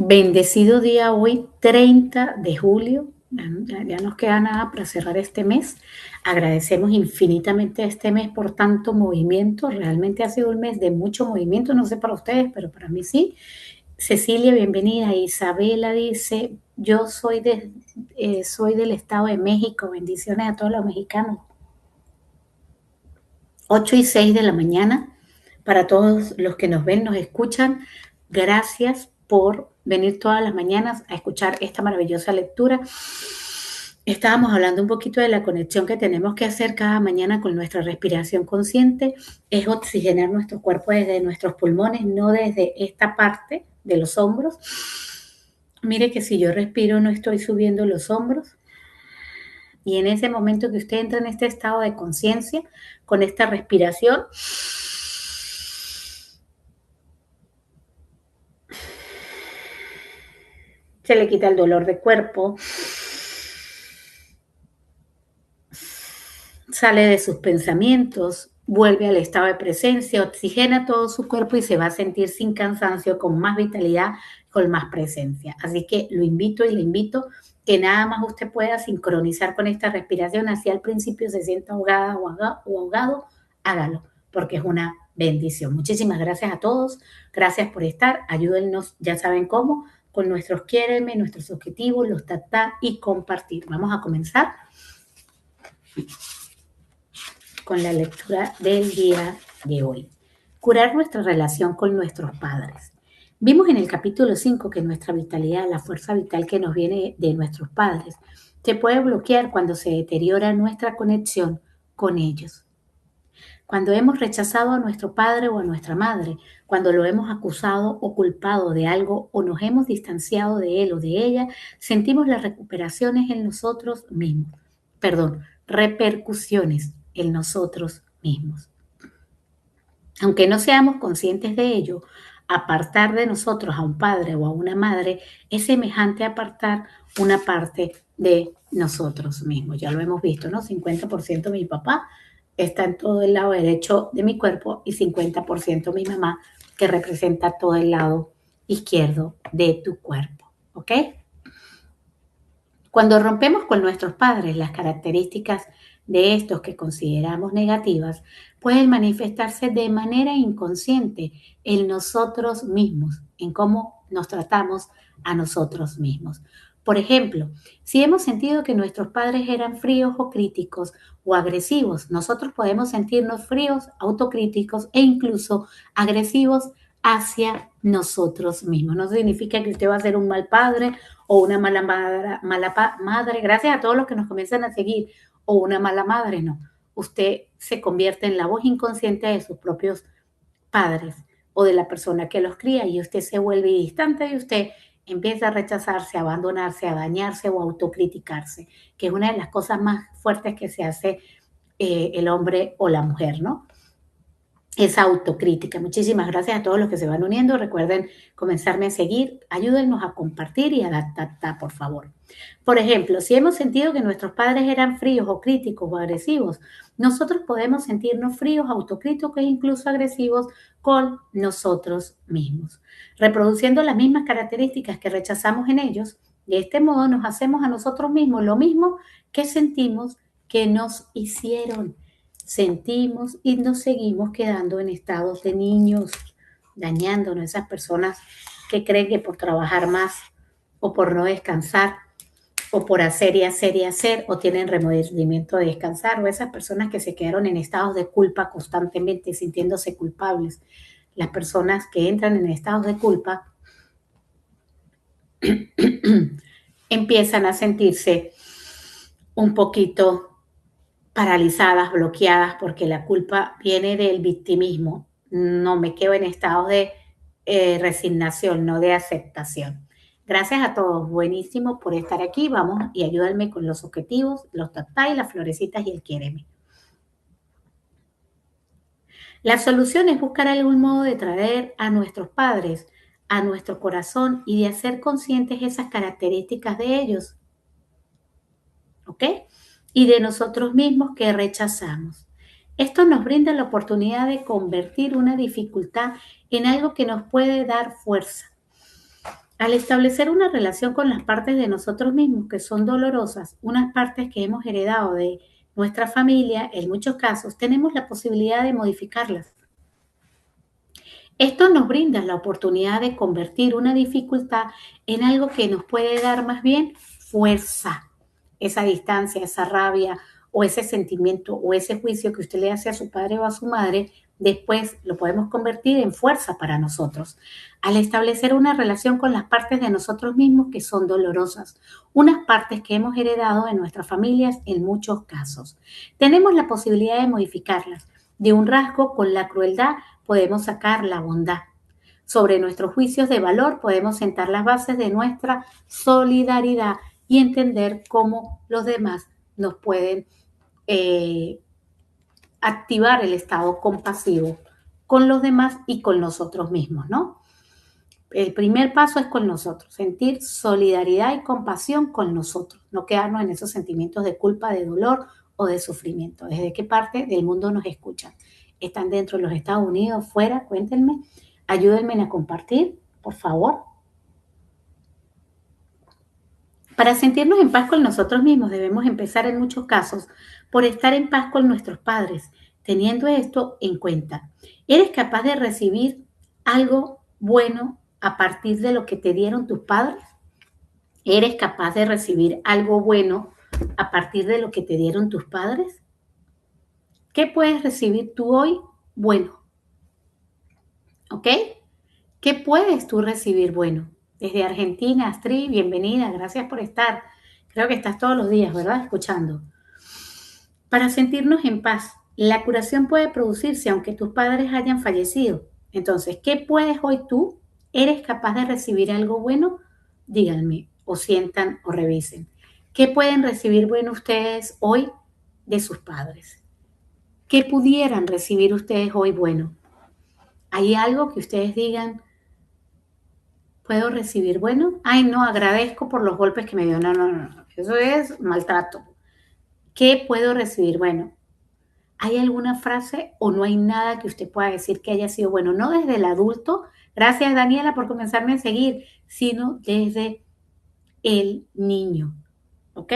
Bendecido día hoy, 30 de julio. Ya nos queda nada para cerrar este mes. Agradecemos infinitamente a este mes por tanto movimiento. Realmente ha sido un mes de mucho movimiento, no sé para ustedes, pero para mí sí. Cecilia, bienvenida. Isabela dice, yo soy del Estado de México. Bendiciones a todos los mexicanos. 8:06 de la mañana. Para todos los que nos ven, nos escuchan, gracias por venir todas las mañanas a escuchar esta maravillosa lectura. Estábamos hablando un poquito de la conexión que tenemos que hacer cada mañana con nuestra respiración consciente. Es oxigenar nuestro cuerpo desde nuestros pulmones, no desde esta parte de los hombros. Mire que si yo respiro no estoy subiendo los hombros. Y en ese momento que usted entra en este estado de conciencia, con esta respiración, se le quita el dolor de cuerpo, sale de sus pensamientos, vuelve al estado de presencia, oxigena todo su cuerpo y se va a sentir sin cansancio, con más vitalidad, con más presencia. Así que lo invito y le invito que nada más usted pueda sincronizar con esta respiración. Así al principio se sienta ahogada o ahogado, hágalo, porque es una bendición. Muchísimas gracias a todos, gracias por estar, ayúdennos, ya saben cómo, con nuestros quiéreme, nuestros objetivos, los tatá y compartir. Vamos a comenzar con la lectura del día de hoy. Curar nuestra relación con nuestros padres. Vimos en el capítulo 5 que nuestra vitalidad, la fuerza vital que nos viene de nuestros padres, se puede bloquear cuando se deteriora nuestra conexión con ellos. Cuando hemos rechazado a nuestro padre o a nuestra madre, cuando lo hemos acusado o culpado de algo o nos hemos distanciado de él o de ella, sentimos las recuperaciones en nosotros mismos. Repercusiones en nosotros mismos. Aunque no seamos conscientes de ello, apartar de nosotros a un padre o a una madre es semejante a apartar una parte de nosotros mismos. Ya lo hemos visto, ¿no? 50% mi papá está en todo el lado derecho de mi cuerpo y 50% mi mamá, que representa todo el lado izquierdo de tu cuerpo. ¿Ok? Cuando rompemos con nuestros padres, las características de estos que consideramos negativas pueden manifestarse de manera inconsciente en nosotros mismos, en cómo nos tratamos a nosotros mismos. Por ejemplo, si hemos sentido que nuestros padres eran fríos o críticos o agresivos, nosotros podemos sentirnos fríos, autocríticos e incluso agresivos hacia nosotros mismos. No significa que usted va a ser un mal padre o una madre, gracias a todos los que nos comienzan a seguir, o una mala madre, no. Usted se convierte en la voz inconsciente de sus propios padres o de la persona que los cría y usted se vuelve distante y usted empieza a rechazarse, a abandonarse, a dañarse o a autocriticarse, que es una de las cosas más fuertes que se hace el hombre o la mujer, ¿no? Esa autocrítica. Muchísimas gracias a todos los que se van uniendo. Recuerden comenzarme a seguir. Ayúdennos a compartir y a dar, por favor. Por ejemplo, si hemos sentido que nuestros padres eran fríos o críticos o agresivos, nosotros podemos sentirnos fríos, autocríticos e incluso agresivos con nosotros mismos, reproduciendo las mismas características que rechazamos en ellos. De este modo nos hacemos a nosotros mismos lo mismo que sentimos que nos hicieron. Sentimos y nos seguimos quedando en estados de niños, dañándonos. Esas personas que creen que por trabajar más o por no descansar o por hacer y hacer y hacer o tienen remordimiento de descansar, o esas personas que se quedaron en estados de culpa constantemente sintiéndose culpables. Las personas que entran en estados de culpa empiezan a sentirse un poquito paralizadas, bloqueadas, porque la culpa viene del victimismo. No me quedo en estado de resignación, no de aceptación. Gracias a todos, buenísimo por estar aquí. Vamos y ayúdenme con los objetivos, los tatá y las florecitas y el quiéreme. La solución es buscar algún modo de traer a nuestros padres a nuestro corazón y de hacer conscientes esas características de ellos. ¿Ok? Y de nosotros mismos que rechazamos. Esto nos brinda la oportunidad de convertir una dificultad en algo que nos puede dar fuerza. Al establecer una relación con las partes de nosotros mismos que son dolorosas, unas partes que hemos heredado de nuestra familia, en muchos casos tenemos la posibilidad de modificarlas. Esto nos brinda la oportunidad de convertir una dificultad en algo que nos puede dar más bien fuerza. Esa distancia, esa rabia o ese sentimiento o ese juicio que usted le hace a su padre o a su madre, después lo podemos convertir en fuerza para nosotros. Al establecer una relación con las partes de nosotros mismos que son dolorosas, unas partes que hemos heredado de nuestras familias en muchos casos. Tenemos la posibilidad de modificarlas. De un rasgo con la crueldad podemos sacar la bondad. Sobre nuestros juicios de valor podemos sentar las bases de nuestra solidaridad y entender cómo los demás nos pueden eh, activar el estado compasivo con los demás y con nosotros mismos, ¿no? El primer paso es con nosotros, sentir solidaridad y compasión con nosotros, no quedarnos en esos sentimientos de culpa, de dolor o de sufrimiento. ¿Desde qué parte del mundo nos escuchan? ¿Están dentro de los Estados Unidos, fuera? Cuéntenme, ayúdenme a compartir, por favor. Para sentirnos en paz con nosotros mismos debemos empezar en muchos casos por estar en paz con nuestros padres, teniendo esto en cuenta. ¿Eres capaz de recibir algo bueno a partir de lo que te dieron tus padres? ¿Eres capaz de recibir algo bueno a partir de lo que te dieron tus padres? ¿Qué puedes recibir tú hoy bueno? ¿Ok? ¿Qué puedes tú recibir bueno? Desde Argentina, Astrid, bienvenida, gracias por estar. Creo que estás todos los días, ¿verdad? Escuchando. Para sentirnos en paz, la curación puede producirse aunque tus padres hayan fallecido. Entonces, ¿qué puedes hoy tú? ¿Eres capaz de recibir algo bueno? Díganme, o sientan o revisen. ¿Qué pueden recibir bueno ustedes hoy de sus padres? ¿Qué pudieran recibir ustedes hoy bueno? ¿Hay algo que ustedes digan, puedo recibir bueno? Ay, no, agradezco por los golpes que me dio. No, no, no, no. Eso es maltrato. ¿Qué puedo recibir bueno? ¿Hay alguna frase o no hay nada que usted pueda decir que haya sido bueno? No desde el adulto, gracias Daniela por comenzarme a seguir, sino desde el niño. ¿Ok?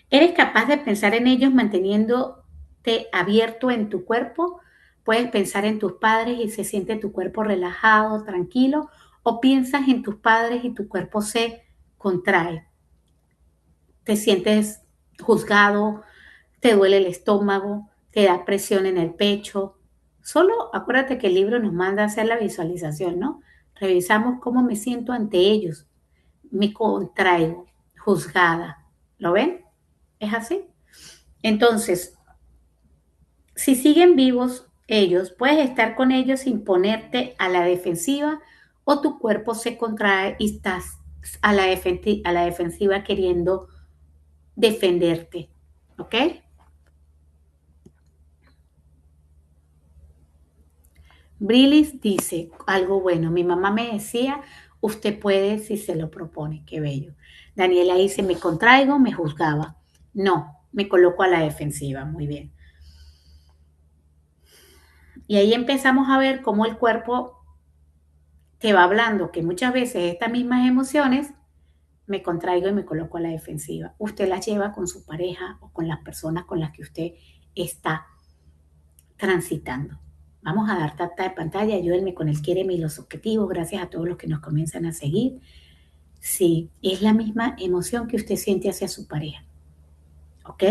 ¿Eres capaz de pensar en ellos manteniéndote abierto en tu cuerpo? Puedes pensar en tus padres y se siente tu cuerpo relajado, tranquilo, o piensas en tus padres y tu cuerpo se contrae. Te sientes juzgado, te duele el estómago, te da presión en el pecho. Solo acuérdate que el libro nos manda a hacer la visualización, ¿no? Revisamos cómo me siento ante ellos. Me contraigo, juzgada. ¿Lo ven? ¿Es así? Entonces, si siguen vivos ellos, puedes estar con ellos sin ponerte a la defensiva o tu cuerpo se contrae y estás a la defensiva queriendo defenderte. ¿Ok? Brilis dice algo bueno. Mi mamá me decía, usted puede si se lo propone. Qué bello. Daniela dice, me contraigo, me juzgaba. No, me coloco a la defensiva. Muy bien. Y ahí empezamos a ver cómo el cuerpo te va hablando, que muchas veces estas mismas emociones me contraigo y me coloco a la defensiva. Usted las lleva con su pareja o con las personas con las que usted está transitando. Vamos a dar tata de pantalla, ayúdenme con el quiéreme y los objetivos, gracias a todos los que nos comienzan a seguir. Sí, es la misma emoción que usted siente hacia su pareja, ¿ok?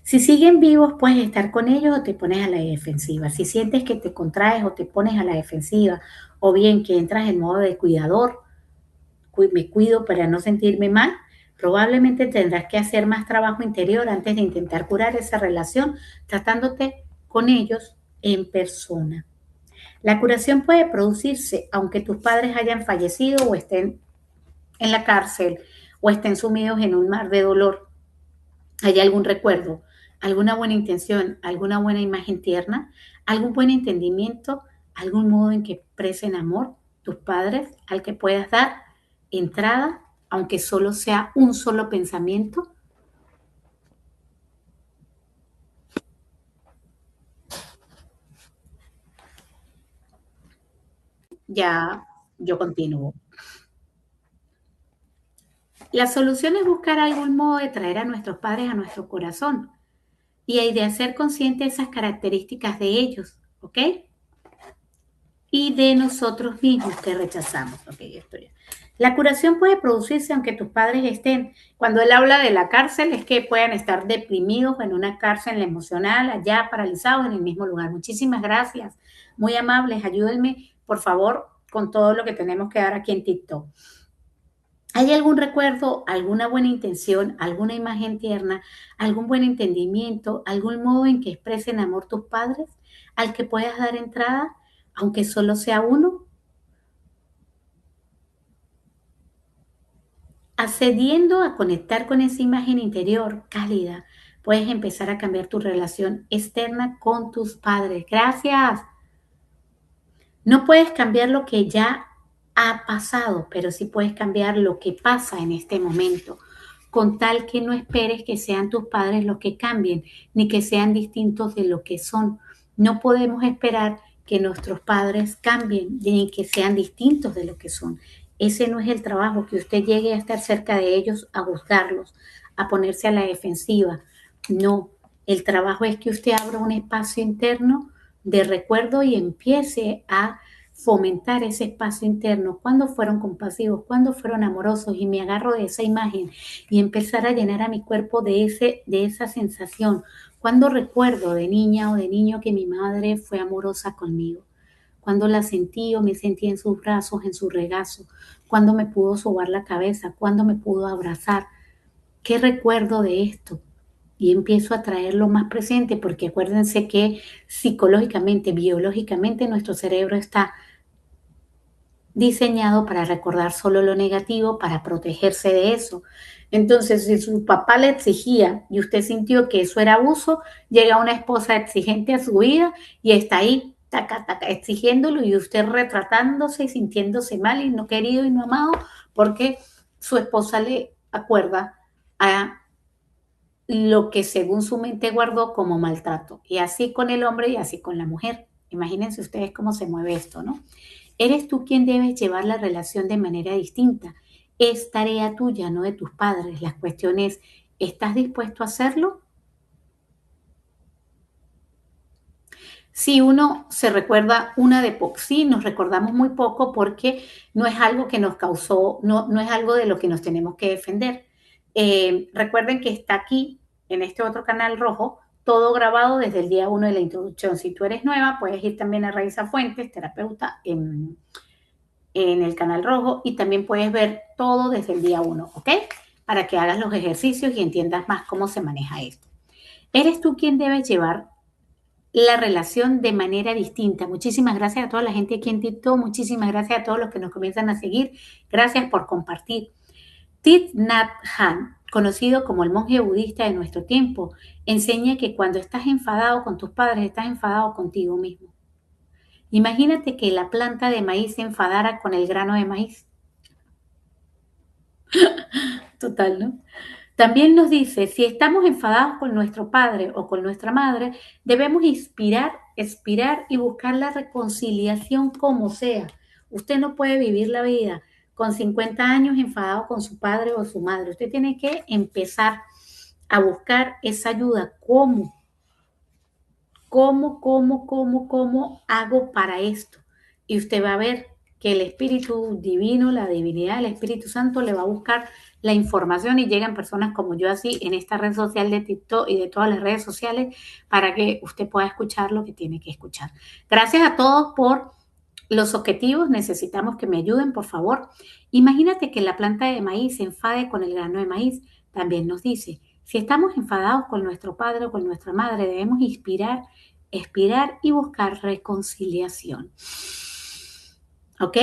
Si siguen vivos, puedes estar con ellos o te pones a la defensiva. Si sientes que te contraes o te pones a la defensiva, o bien que entras en modo de cuidador, me cuido para no sentirme mal, probablemente tendrás que hacer más trabajo interior antes de intentar curar esa relación, tratándote con ellos en persona. La curación puede producirse aunque tus padres hayan fallecido o estén en la cárcel o estén sumidos en un mar de dolor. ¿Hay algún recuerdo, alguna buena intención, alguna buena imagen tierna, algún buen entendimiento, algún modo en que expresen amor tus padres al que puedas dar entrada, aunque solo sea un solo pensamiento? Ya, Yo continúo. La solución es buscar algún modo de traer a nuestros padres a nuestro corazón y de hacer consciente esas características de ellos, ¿ok? Y de nosotros mismos que rechazamos. Ok, esto ya. La curación puede producirse aunque tus padres estén. Cuando él habla de la cárcel, es que puedan estar deprimidos en una cárcel emocional, allá paralizados en el mismo lugar. Muchísimas gracias, muy amables. Ayúdenme, por favor, con todo lo que tenemos que dar aquí en TikTok. ¿Hay algún recuerdo, alguna buena intención, alguna imagen tierna, algún buen entendimiento, algún modo en que expresen amor tus padres al que puedas dar entrada, aunque solo sea uno? Accediendo a conectar con esa imagen interior cálida, puedes empezar a cambiar tu relación externa con tus padres. Gracias. No puedes cambiar lo que ya ha pasado, pero sí puedes cambiar lo que pasa en este momento, con tal que no esperes que sean tus padres los que cambien, ni que sean distintos de lo que son. No podemos esperar que nuestros padres cambien, ni que sean distintos de lo que son. Ese no es el trabajo, que usted llegue a estar cerca de ellos, a juzgarlos, a ponerse a la defensiva. No, el trabajo es que usted abra un espacio interno de recuerdo y empiece a fomentar ese espacio interno, cuando fueron compasivos, cuando fueron amorosos, y me agarro de esa imagen y empezar a llenar a mi cuerpo de esa sensación, cuando recuerdo de niña o de niño que mi madre fue amorosa conmigo, cuando la sentí o me sentí en sus brazos, en su regazo, cuando me pudo sobar la cabeza, cuando me pudo abrazar. ¿Qué recuerdo de esto? Y empiezo a traerlo más presente, porque acuérdense que psicológicamente, biológicamente, nuestro cerebro está diseñado para recordar solo lo negativo, para protegerse de eso. Entonces, si su papá le exigía y usted sintió que eso era abuso, llega una esposa exigente a su vida y está ahí, taca, taca, exigiéndolo, y usted retratándose y sintiéndose mal y no querido y no amado, porque su esposa le acuerda a lo que según su mente guardó como maltrato. Y así con el hombre y así con la mujer. Imagínense ustedes cómo se mueve esto, ¿no? Eres tú quien debes llevar la relación de manera distinta. Es tarea tuya, no de tus padres. La cuestión es, ¿estás dispuesto a hacerlo? Si uno se recuerda una de poco, sí, nos recordamos muy poco, porque no es algo que nos causó, no es algo de lo que nos tenemos que defender. Recuerden que está aquí, en este otro canal rojo, todo grabado desde el día 1 de la introducción. Si tú eres nueva, puedes ir también a Raiza Fuentes, terapeuta, en el canal rojo, y también puedes ver todo desde el día 1, ¿ok? Para que hagas los ejercicios y entiendas más cómo se maneja esto. Eres tú quien debes llevar la relación de manera distinta. Muchísimas gracias a toda la gente aquí en TikTok, muchísimas gracias a todos los que nos comienzan a seguir, gracias por compartir. Thich Nhat Hanh, conocido como el monje budista de nuestro tiempo, enseña que cuando estás enfadado con tus padres, estás enfadado contigo mismo. Imagínate que la planta de maíz se enfadara con el grano de maíz. Total, ¿no? También nos dice, si estamos enfadados con nuestro padre o con nuestra madre, debemos inspirar, expirar y buscar la reconciliación como sea. Usted no puede vivir la vida con 50 años enfadado con su padre o su madre. Usted tiene que empezar a buscar esa ayuda. ¿Cómo? ¿Cómo hago para esto? Y usted va a ver que el Espíritu Divino, la divinidad, el Espíritu Santo le va a buscar la información, y llegan personas como yo así en esta red social de TikTok y de todas las redes sociales, para que usted pueda escuchar lo que tiene que escuchar. Gracias a todos por los objetivos. Necesitamos que me ayuden, por favor. Imagínate que la planta de maíz se enfade con el grano de maíz. También nos dice, si estamos enfadados con nuestro padre o con nuestra madre, debemos inspirar, expirar y buscar reconciliación. ¿Ok?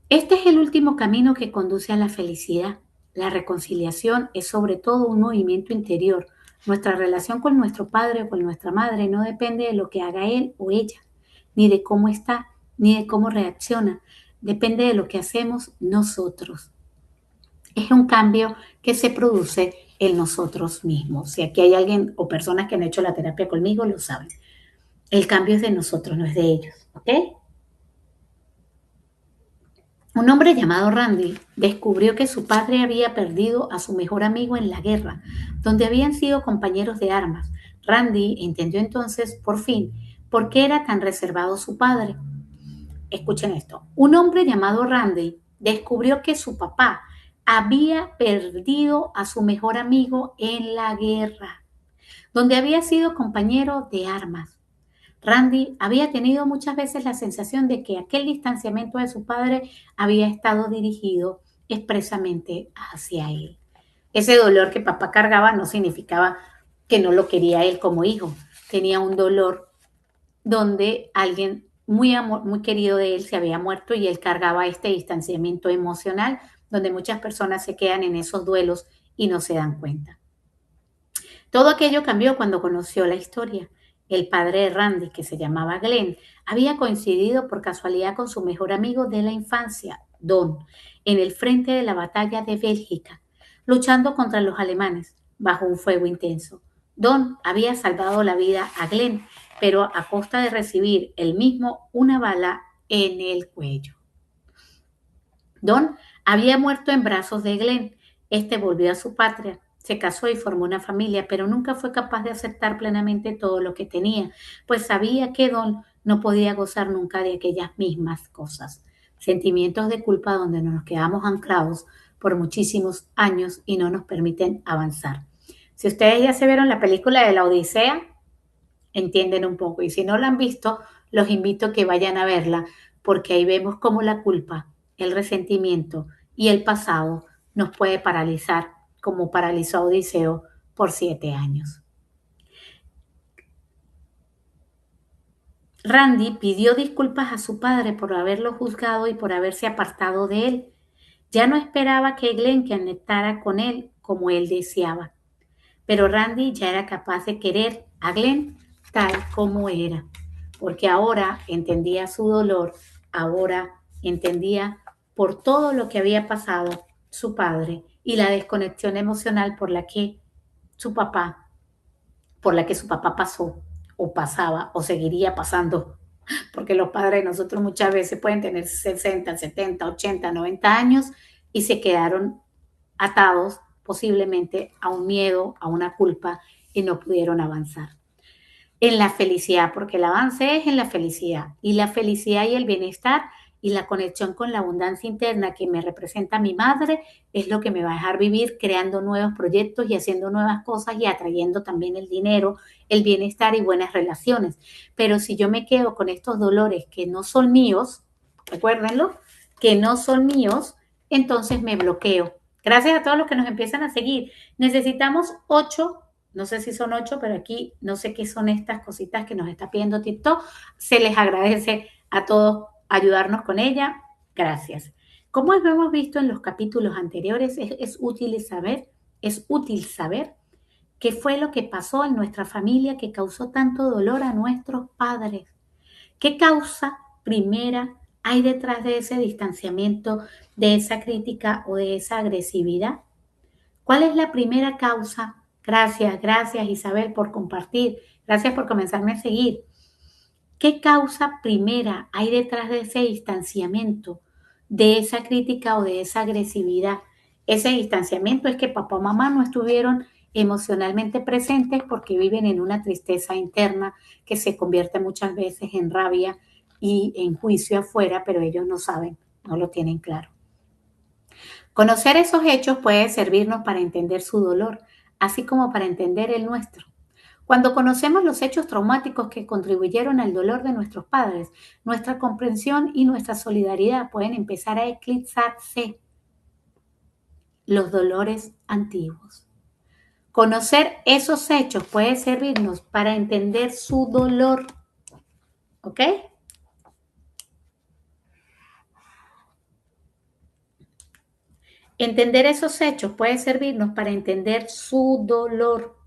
Este es el último camino que conduce a la felicidad. La reconciliación es sobre todo un movimiento interior. Nuestra relación con nuestro padre o con nuestra madre no depende de lo que haga él o ella, ni de cómo está, ni de cómo reacciona. Depende de lo que hacemos nosotros. Es un cambio que se produce en nosotros mismos. Si aquí hay alguien o personas que han hecho la terapia conmigo, lo saben. El cambio es de nosotros, no es de ellos. ¿Ok? Un hombre llamado Randy descubrió que su padre había perdido a su mejor amigo en la guerra, donde habían sido compañeros de armas. Randy entendió entonces, por fin, por qué era tan reservado su padre. Escuchen esto. Un hombre llamado Randy descubrió que su papá había perdido a su mejor amigo en la guerra, donde había sido compañero de armas. Randy había tenido muchas veces la sensación de que aquel distanciamiento de su padre había estado dirigido expresamente hacia él. Ese dolor que papá cargaba no significaba que no lo quería él como hijo. Tenía un dolor donde alguien muy querido de él se había muerto y él cargaba este distanciamiento emocional donde muchas personas se quedan en esos duelos y no se dan cuenta. Todo aquello cambió cuando conoció la historia. El padre de Randy, que se llamaba Glenn, había coincidido por casualidad con su mejor amigo de la infancia, Don, en el frente de la batalla de Bélgica, luchando contra los alemanes bajo un fuego intenso. Don había salvado la vida a Glenn, pero a costa de recibir él mismo una bala en el cuello. Don había muerto en brazos de Glenn. Este volvió a su patria, se casó y formó una familia, pero nunca fue capaz de aceptar plenamente todo lo que tenía, pues sabía que Don no podía gozar nunca de aquellas mismas cosas. Sentimientos de culpa donde nos quedamos anclados por muchísimos años y no nos permiten avanzar. Si ustedes ya se vieron la película de la Odisea, entienden un poco. Y si no la han visto, los invito a que vayan a verla, porque ahí vemos cómo la culpa, el resentimiento y el pasado nos puede paralizar, como paralizó a Odiseo por 7 años. Randy pidió disculpas a su padre por haberlo juzgado y por haberse apartado de él. Ya no esperaba que Glenn conectara con él como él deseaba, pero Randy ya era capaz de querer a Glenn tal como era, porque ahora entendía su dolor, ahora entendía por todo lo que había pasado su padre y la desconexión emocional por la que su papá pasó o pasaba o seguiría pasando, porque los padres de nosotros muchas veces pueden tener 60, 70, 80, 90 años y se quedaron atados posiblemente a un miedo, a una culpa y no pudieron avanzar. En la felicidad, porque el avance es en la felicidad y la felicidad y el bienestar y la conexión con la abundancia interna que me representa mi madre es lo que me va a dejar vivir creando nuevos proyectos y haciendo nuevas cosas y atrayendo también el dinero, el bienestar y buenas relaciones. Pero si yo me quedo con estos dolores que no son míos, recuérdenlo, que no son míos, entonces me bloqueo. Gracias a todos los que nos empiezan a seguir. Necesitamos 8, no sé si son 8, pero aquí no sé qué son estas cositas que nos está pidiendo TikTok. Se les agradece a todos ayudarnos con ella. Gracias. Como hemos visto en los capítulos anteriores, es útil saber qué fue lo que pasó en nuestra familia que causó tanto dolor a nuestros padres. ¿Qué causa primera hay detrás de ese distanciamiento, de esa crítica o de esa agresividad? ¿Cuál es la primera causa? Gracias Isabel por compartir. Gracias por comenzarme a seguir. ¿Qué causa primera hay detrás de ese distanciamiento, de esa crítica o de esa agresividad? Ese distanciamiento es que papá o mamá no estuvieron emocionalmente presentes porque viven en una tristeza interna que se convierte muchas veces en rabia y en juicio afuera, pero ellos no saben, no lo tienen claro. Conocer esos hechos puede servirnos para entender su dolor, así como para entender el nuestro. Cuando conocemos los hechos traumáticos que contribuyeron al dolor de nuestros padres, nuestra comprensión y nuestra solidaridad pueden empezar a eclipsarse los dolores antiguos. Conocer esos hechos puede servirnos para entender su dolor. ¿Ok? Entender esos hechos puede servirnos para entender su dolor,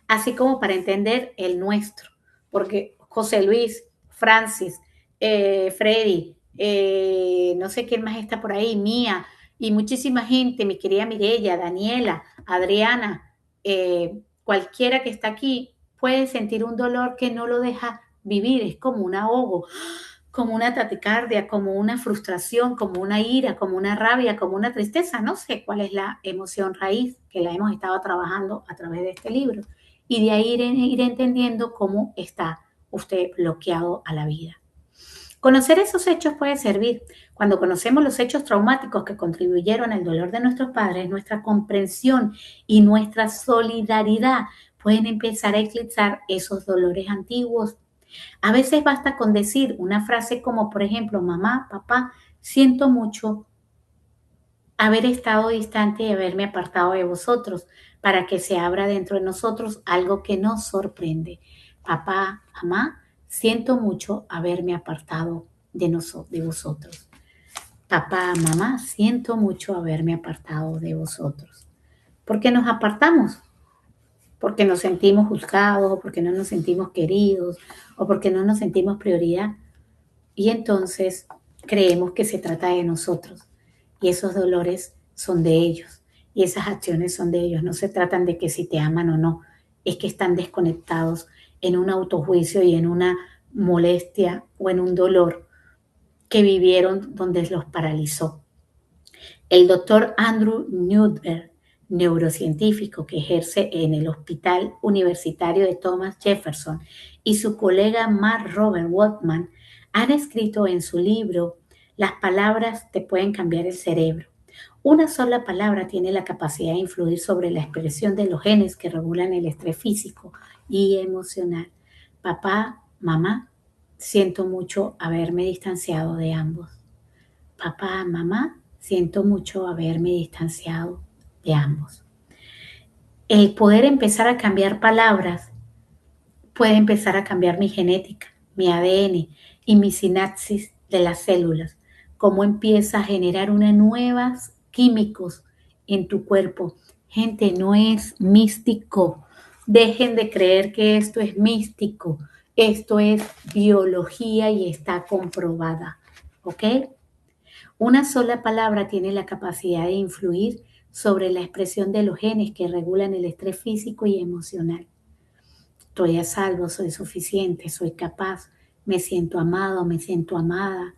así como para entender el nuestro, porque José Luis, Francis, Freddy, no sé quién más está por ahí, Mía, y muchísima gente, mi querida Mirella, Daniela, Adriana, cualquiera que está aquí puede sentir un dolor que no lo deja vivir, es como un ahogo. como una taquicardia, como una frustración, como una ira, como una rabia, como una tristeza. No sé cuál es la emoción raíz que la hemos estado trabajando a través de este libro. Y de ahí ir entendiendo cómo está usted bloqueado a la vida. Conocer esos hechos puede servir. Cuando conocemos los hechos traumáticos que contribuyeron al dolor de nuestros padres, nuestra comprensión y nuestra solidaridad pueden empezar a eclipsar esos dolores antiguos. A veces basta con decir una frase como, por ejemplo, mamá, papá, siento mucho haber estado distante y haberme apartado de vosotros, para que se abra dentro de nosotros algo que nos sorprende. Papá, mamá, siento mucho haberme apartado de vosotros. Papá, mamá, siento mucho haberme apartado de vosotros. ¿Por qué nos apartamos? Porque nos sentimos juzgados, o porque no nos sentimos queridos, o porque no nos sentimos prioridad. Y entonces creemos que se trata de nosotros. Y esos dolores son de ellos. Y esas acciones son de ellos. No se tratan de que si te aman o no. Es que están desconectados en un autojuicio y en una molestia o en un dolor que vivieron donde los paralizó. El doctor Andrew Newberg, neurocientífico que ejerce en el Hospital Universitario de Thomas Jefferson, y su colega Mark Robert Waldman han escrito en su libro Las palabras te pueden cambiar el cerebro. Una sola palabra tiene la capacidad de influir sobre la expresión de los genes que regulan el estrés físico y emocional. Papá, mamá, siento mucho haberme distanciado de ambos. Papá, mamá, siento mucho haberme distanciado de ambos. El poder empezar a cambiar palabras puede empezar a cambiar mi genética, mi ADN y mi sinapsis de las células. Cómo empieza a generar unas nuevas químicos en tu cuerpo. Gente, no es místico. Dejen de creer que esto es místico. Esto es biología y está comprobada. ¿Ok? Una sola palabra tiene la capacidad de influir sobre la expresión de los genes que regulan el estrés físico y emocional. Estoy a salvo, soy suficiente, soy capaz, me siento amado, me siento amada,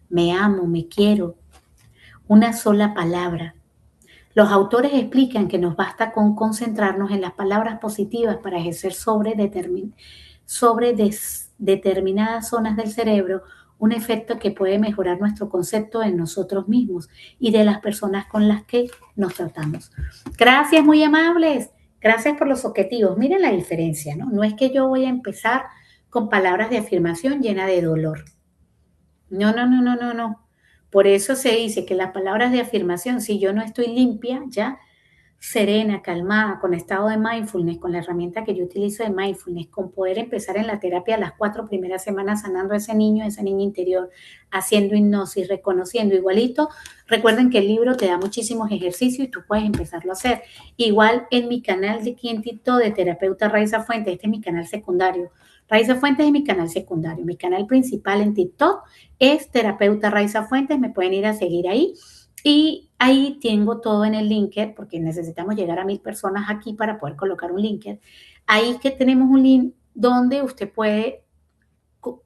me amo, me quiero. Una sola palabra. Los autores explican que nos basta con concentrarnos en las palabras positivas para ejercer sobre determinadas zonas del cerebro un efecto que puede mejorar nuestro concepto de nosotros mismos y de las personas con las que nos tratamos. Gracias, muy amables. Gracias por los objetivos. Miren la diferencia, ¿no? No es que yo voy a empezar con palabras de afirmación llena de dolor. No, no, no, no, no, no. Por eso se dice que las palabras de afirmación, si yo no estoy limpia, ya serena, calmada, con estado de mindfulness, con la herramienta que yo utilizo de mindfulness, con poder empezar en la terapia las 4 primeras semanas sanando a esa niña interior, haciendo hipnosis, reconociendo igualito. Recuerden que el libro te da muchísimos ejercicios y tú puedes empezarlo a hacer. Igual en mi canal de Quintito de terapeuta Raiza Fuentes, este es mi canal secundario. Raiza Fuentes es mi canal secundario. Mi canal principal en TikTok es terapeuta Raiza Fuentes. Me pueden ir a seguir ahí. Y ahí tengo todo en el LinkedIn, porque necesitamos llegar a 1000 personas aquí para poder colocar un LinkedIn. Ahí que tenemos un link donde usted puede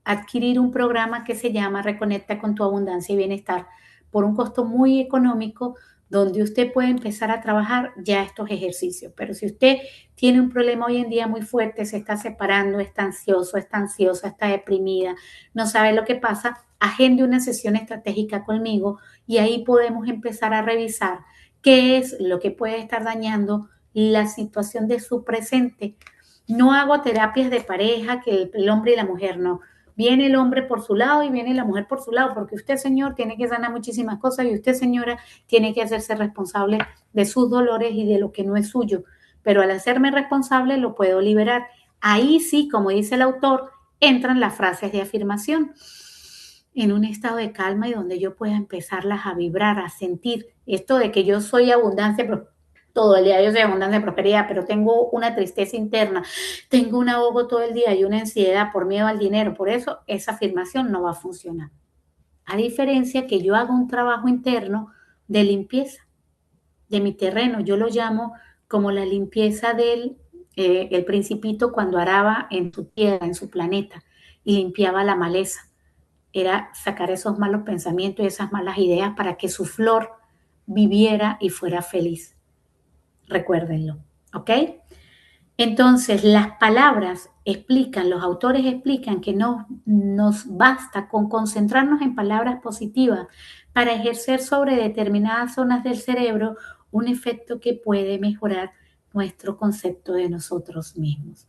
adquirir un programa que se llama Reconecta con tu abundancia y bienestar por un costo muy económico, donde usted puede empezar a trabajar ya estos ejercicios. Pero si usted tiene un problema hoy en día muy fuerte, se está separando, está ansioso, está ansiosa, está deprimida, no sabe lo que pasa, agende una sesión estratégica conmigo y ahí podemos empezar a revisar qué es lo que puede estar dañando la situación de su presente. No hago terapias de pareja, que el hombre y la mujer no. Viene el hombre por su lado y viene la mujer por su lado, porque usted, señor, tiene que sanar muchísimas cosas y usted, señora, tiene que hacerse responsable de sus dolores y de lo que no es suyo. Pero al hacerme responsable lo puedo liberar. Ahí sí, como dice el autor, entran las frases de afirmación en un estado de calma y donde yo pueda empezarlas a vibrar, a sentir esto de que yo soy abundancia, todo el día yo soy abundancia, prosperidad, pero tengo una tristeza interna, tengo un ahogo todo el día y una ansiedad por miedo al dinero. Por eso esa afirmación no va a funcionar. A diferencia que yo hago un trabajo interno de limpieza de mi terreno. Yo lo llamo como la limpieza del el principito cuando araba en su tierra, en su planeta, y limpiaba la maleza. era sacar esos malos pensamientos y esas malas ideas para que su flor viviera y fuera feliz. Recuérdenlo, ¿ok? Entonces, las palabras explican, los autores explican que no nos basta con concentrarnos en palabras positivas para ejercer sobre determinadas zonas del cerebro un efecto que puede mejorar nuestro concepto de nosotros mismos.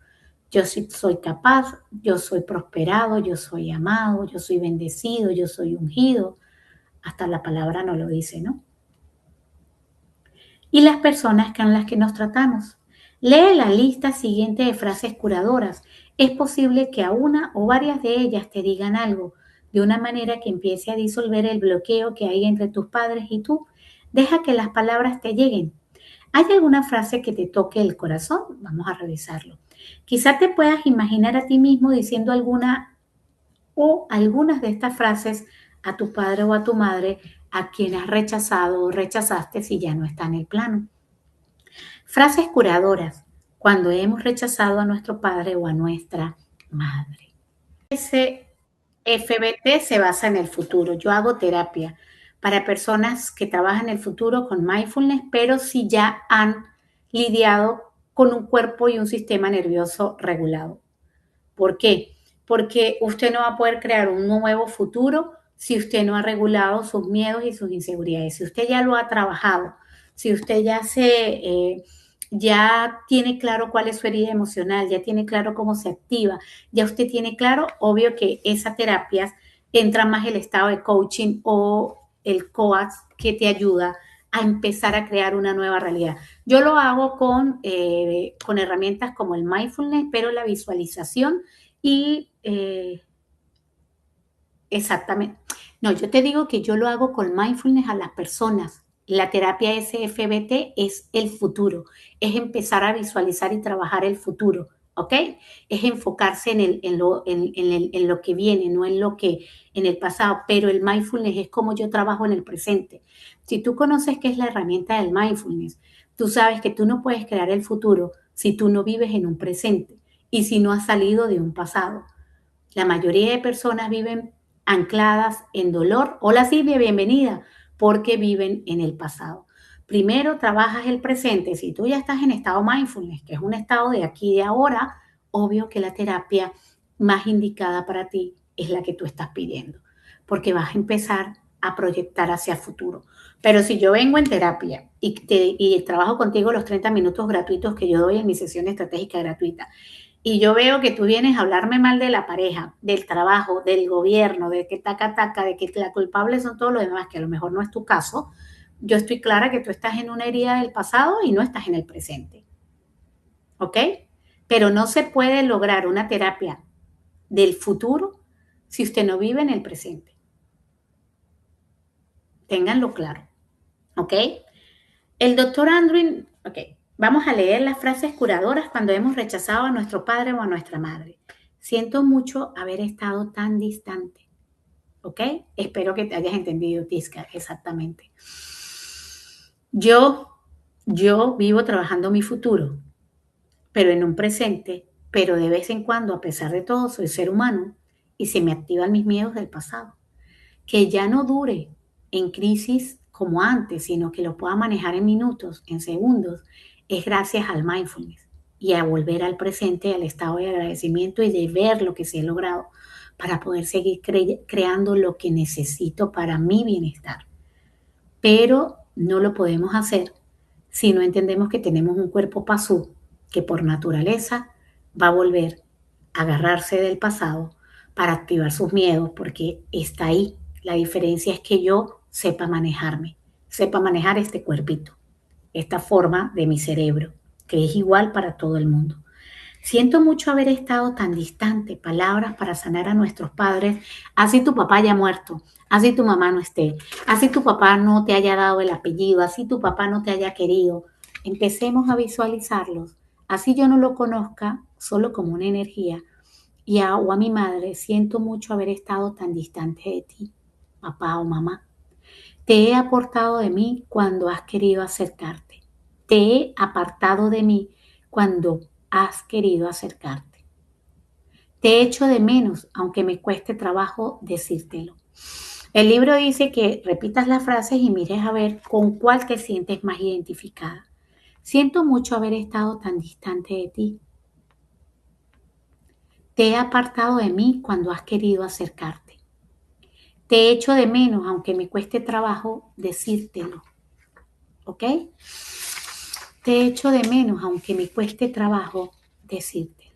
Yo sí soy capaz, yo soy prosperado, yo soy amado, yo soy bendecido, yo soy ungido. Hasta la palabra no lo dice, ¿no? Y las personas con las que nos tratamos. Lee la lista siguiente de frases curadoras. Es posible que a una o varias de ellas te digan algo, de una manera que empiece a disolver el bloqueo que hay entre tus padres y tú. Deja que las palabras te lleguen. ¿Hay alguna frase que te toque el corazón? Vamos a revisarlo. Quizá te puedas imaginar a ti mismo diciendo alguna o algunas de estas frases a tu padre o a tu madre a quien has rechazado o rechazaste si ya no está en el plano. Frases curadoras cuando hemos rechazado a nuestro padre o a nuestra madre. Ese FBT se basa en el futuro. Yo hago terapia para personas que trabajan en el futuro con mindfulness, pero si ya han lidiado con un cuerpo y un sistema nervioso regulado. ¿Por qué? Porque usted no va a poder crear un nuevo futuro si usted no ha regulado sus miedos y sus inseguridades. Si usted ya lo ha trabajado, si usted ya tiene claro cuál es su herida emocional, ya tiene claro cómo se activa, ya usted tiene claro, obvio que esa terapia entra más el estado de coaching o el coach que te ayuda a empezar a crear una nueva realidad. Yo lo hago con herramientas como el mindfulness, pero la visualización y exactamente. No, yo te digo que yo lo hago con mindfulness a las personas. La terapia SFBT es el futuro, es empezar a visualizar y trabajar el futuro, ¿ok? Es enfocarse en lo que viene, no en el pasado, pero el mindfulness es como yo trabajo en el presente. Si tú conoces qué es la herramienta del mindfulness, tú sabes que tú no puedes crear el futuro si tú no vives en un presente y si no has salido de un pasado. La mayoría de personas viven ancladas en dolor. Hola Silvia, bienvenida, porque viven en el pasado. Primero trabajas el presente. Si tú ya estás en estado mindfulness, que es un estado de aquí y de ahora, obvio que la terapia más indicada para ti es la que tú estás pidiendo, porque vas a empezar a proyectar hacia el futuro. Pero si yo vengo en terapia y trabajo contigo los 30 minutos gratuitos que yo doy en mi sesión estratégica gratuita, y yo veo que tú vienes a hablarme mal de la pareja, del trabajo, del gobierno, de que taca taca, de que la culpable son todos los demás, que a lo mejor no es tu caso, yo estoy clara que tú estás en una herida del pasado y no estás en el presente. ¿Ok? Pero no se puede lograr una terapia del futuro si usted no vive en el presente. Ténganlo claro. ¿Ok? El doctor Andrew, ok, vamos a leer las frases curadoras cuando hemos rechazado a nuestro padre o a nuestra madre. Siento mucho haber estado tan distante, ¿ok? Espero que te hayas entendido, Tisca, exactamente. Yo, yo vivo trabajando mi futuro, pero en un presente, pero de vez en cuando, a pesar de todo, soy ser humano y se me activan mis miedos del pasado. Que ya no dure en crisis como antes, sino que lo pueda manejar en minutos, en segundos, es gracias al mindfulness y a volver al presente, al estado de agradecimiento y de ver lo que se ha logrado para poder seguir creando lo que necesito para mi bienestar. Pero no lo podemos hacer si no entendemos que tenemos un cuerpo pasú que por naturaleza va a volver a agarrarse del pasado para activar sus miedos porque está ahí. La diferencia es que yo sepa manejarme, sepa manejar este cuerpito, esta forma de mi cerebro, que es igual para todo el mundo. Siento mucho haber estado tan distante, palabras para sanar a nuestros padres, así tu papá haya muerto, así tu mamá no esté, así tu papá no te haya dado el apellido, así tu papá no te haya querido. Empecemos a visualizarlos, así yo no lo conozca, solo como una energía, o a mi madre, siento mucho haber estado tan distante de ti, papá o mamá. Te he aportado de mí cuando has querido acercarte. Te he apartado de mí cuando has querido acercarte. Te echo de menos, aunque me cueste trabajo decírtelo. El libro dice que repitas las frases y mires a ver con cuál te sientes más identificada. Siento mucho haber estado tan distante de ti. Te he apartado de mí cuando has querido acercarte. Te echo de menos, aunque me cueste trabajo decírtelo. ¿Ok? Te echo de menos, aunque me cueste trabajo decírtelo.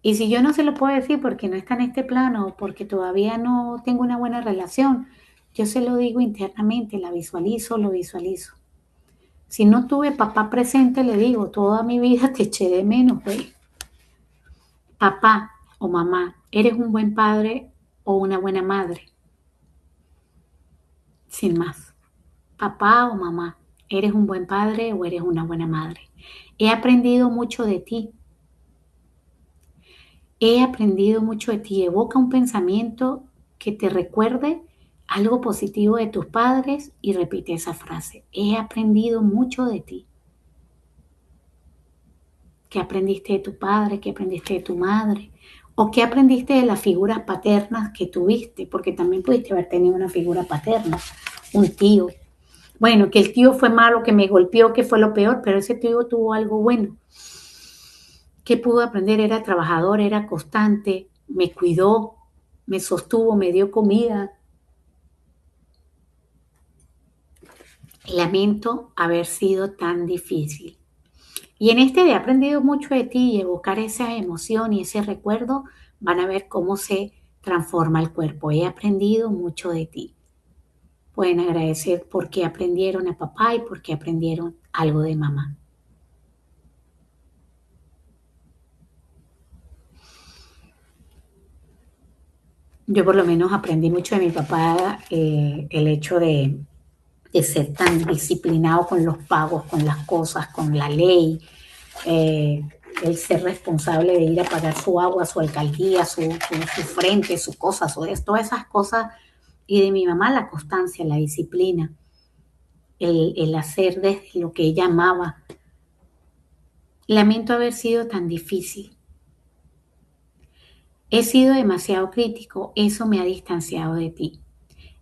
Y si yo no se lo puedo decir porque no está en este plano o porque todavía no tengo una buena relación, yo se lo digo internamente, la visualizo, lo visualizo. Si no tuve papá presente, le digo, toda mi vida te eché de menos, güey. Papá o mamá, eres un buen padre o una buena madre, sin más. Papá o mamá, eres un buen padre o eres una buena madre. He aprendido mucho de ti. He aprendido mucho de ti. Evoca un pensamiento que te recuerde algo positivo de tus padres y repite esa frase. He aprendido mucho de ti. ¿Qué aprendiste de tu padre? ¿Qué aprendiste de tu madre? ¿O qué aprendiste de las figuras paternas que tuviste? Porque también pudiste haber tenido una figura paterna, un tío. Bueno, que el tío fue malo, que me golpeó, que fue lo peor, pero ese tío tuvo algo bueno. ¿Qué pudo aprender? Era trabajador, era constante, me cuidó, me sostuvo, me dio comida. Lamento haber sido tan difícil. Y en este de he aprendido mucho de ti y evocar esa emoción y ese recuerdo, van a ver cómo se transforma el cuerpo. He aprendido mucho de ti. Pueden agradecer por qué aprendieron a papá y por qué aprendieron algo de mamá. Yo por lo menos aprendí mucho de mi papá, el hecho de ser tan disciplinado con los pagos, con las cosas, con la ley, eh, el ser responsable de ir a pagar su agua, su alcaldía, su frente, su cosa, todas esas cosas. Y de mi mamá la constancia, la disciplina, el hacer desde lo que ella amaba. Lamento haber sido tan difícil. He sido demasiado crítico, eso me ha distanciado de ti.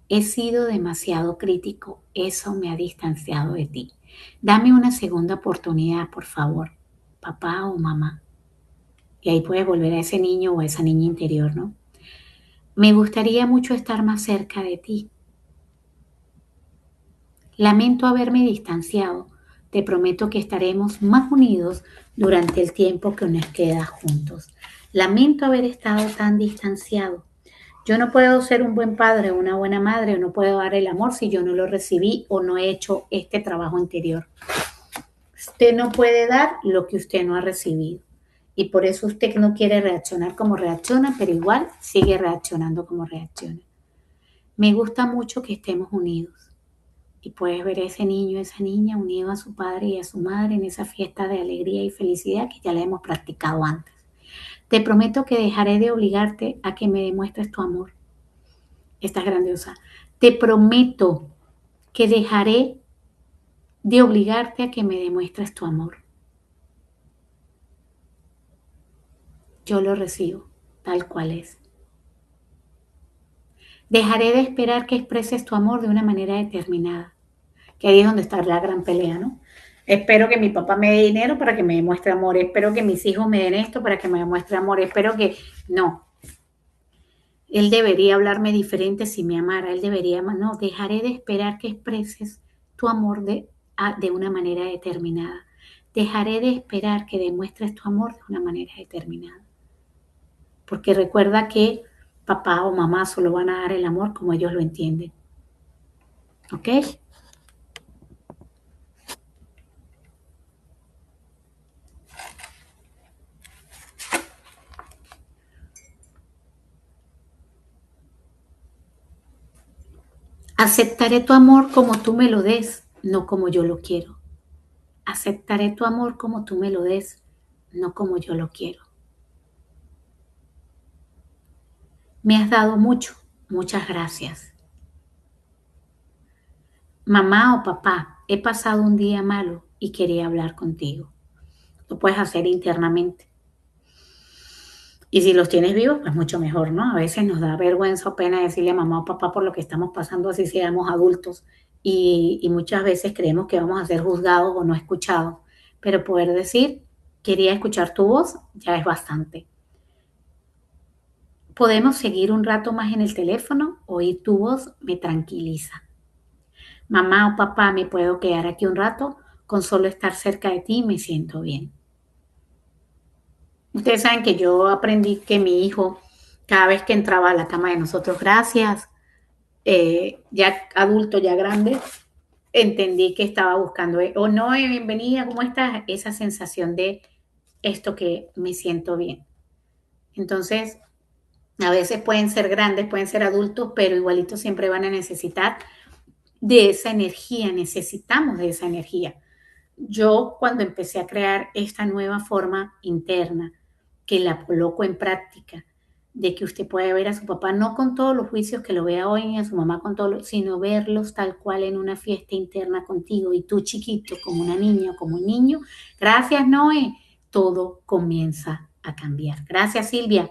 He sido demasiado crítico, eso me ha distanciado de ti. Dame una segunda oportunidad, por favor, papá o mamá. Y ahí puedes volver a ese niño o a esa niña interior, ¿no? Me gustaría mucho estar más cerca de ti. Lamento haberme distanciado. Te prometo que estaremos más unidos durante el tiempo que nos queda juntos. Lamento haber estado tan distanciado. Yo no puedo ser un buen padre o una buena madre o no puedo dar el amor si yo no lo recibí o no he hecho este trabajo interior. Usted no puede dar lo que usted no ha recibido. Y por eso usted no quiere reaccionar como reacciona, pero igual sigue reaccionando como reacciona. Me gusta mucho que estemos unidos. Y puedes ver a ese niño, esa niña unido a su padre y a su madre en esa fiesta de alegría y felicidad que ya la hemos practicado antes. Te prometo que dejaré de obligarte a que me demuestres tu amor. Esta es grandiosa. Te prometo que dejaré de obligarte a que me demuestres tu amor. Yo lo recibo tal cual es. Dejaré de esperar que expreses tu amor de una manera determinada. Que ahí es donde está la gran pelea, ¿no? Espero que mi papá me dé dinero para que me demuestre amor. Espero que mis hijos me den esto para que me demuestre amor. Espero que... No. Él debería hablarme diferente si me amara. Él debería... No, dejaré de esperar que expreses tu amor de una manera determinada. Dejaré de esperar que demuestres tu amor de una manera determinada. Porque recuerda que papá o mamá solo van a dar el amor como ellos lo entienden. ¿Ok? Aceptaré tu amor como tú me lo des, no como yo lo quiero. Aceptaré tu amor como tú me lo des, no como yo lo quiero. Me has dado mucho, muchas gracias. Mamá o papá, he pasado un día malo y quería hablar contigo. Lo puedes hacer internamente. Y si los tienes vivos, pues mucho mejor, ¿no? A veces nos da vergüenza o pena decirle a mamá o papá por lo que estamos pasando, así seamos adultos. Y muchas veces creemos que vamos a ser juzgados o no escuchados. Pero poder decir, quería escuchar tu voz, ya es bastante. Podemos seguir un rato más en el teléfono, oír tu voz me tranquiliza. Mamá o papá, me puedo quedar aquí un rato, con solo estar cerca de ti me siento bien. Ustedes saben que yo aprendí que mi hijo, cada vez que entraba a la cama de nosotros, gracias, ya adulto, ya grande, entendí que estaba buscando, o no, bienvenida, ¿cómo estás? Esa sensación de esto que me siento bien. Entonces, a veces pueden ser grandes, pueden ser adultos, pero igualito siempre van a necesitar de esa energía, necesitamos de esa energía. Yo cuando empecé a crear esta nueva forma interna, que la coloco en práctica, de que usted puede ver a su papá no con todos los juicios que lo vea hoy, ni a su mamá con todos, sino verlos tal cual en una fiesta interna contigo y tú chiquito, como una niña o como un niño, gracias Noé, todo comienza a cambiar. Gracias Silvia.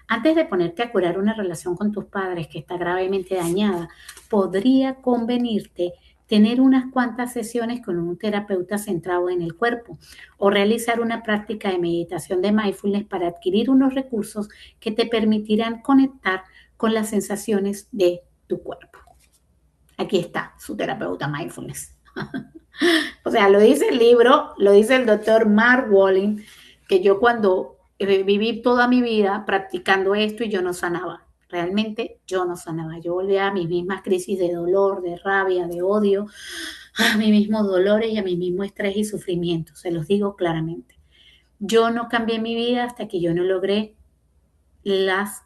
Antes de ponerte a curar una relación con tus padres que está gravemente dañada, podría convenirte tener unas cuantas sesiones con un terapeuta centrado en el cuerpo o realizar una práctica de meditación de mindfulness para adquirir unos recursos que te permitirán conectar con las sensaciones de tu cuerpo. Aquí está su terapeuta mindfulness. O sea, lo dice el libro, lo dice el doctor Mark Walling, que yo cuando viví toda mi vida practicando esto y yo no sanaba. Realmente yo no sanaba. Yo volvía a mis mismas crisis de dolor, de rabia, de odio, a mis mismos dolores y a mi mismo estrés y sufrimiento. Se los digo claramente. Yo no cambié mi vida hasta que yo no logré las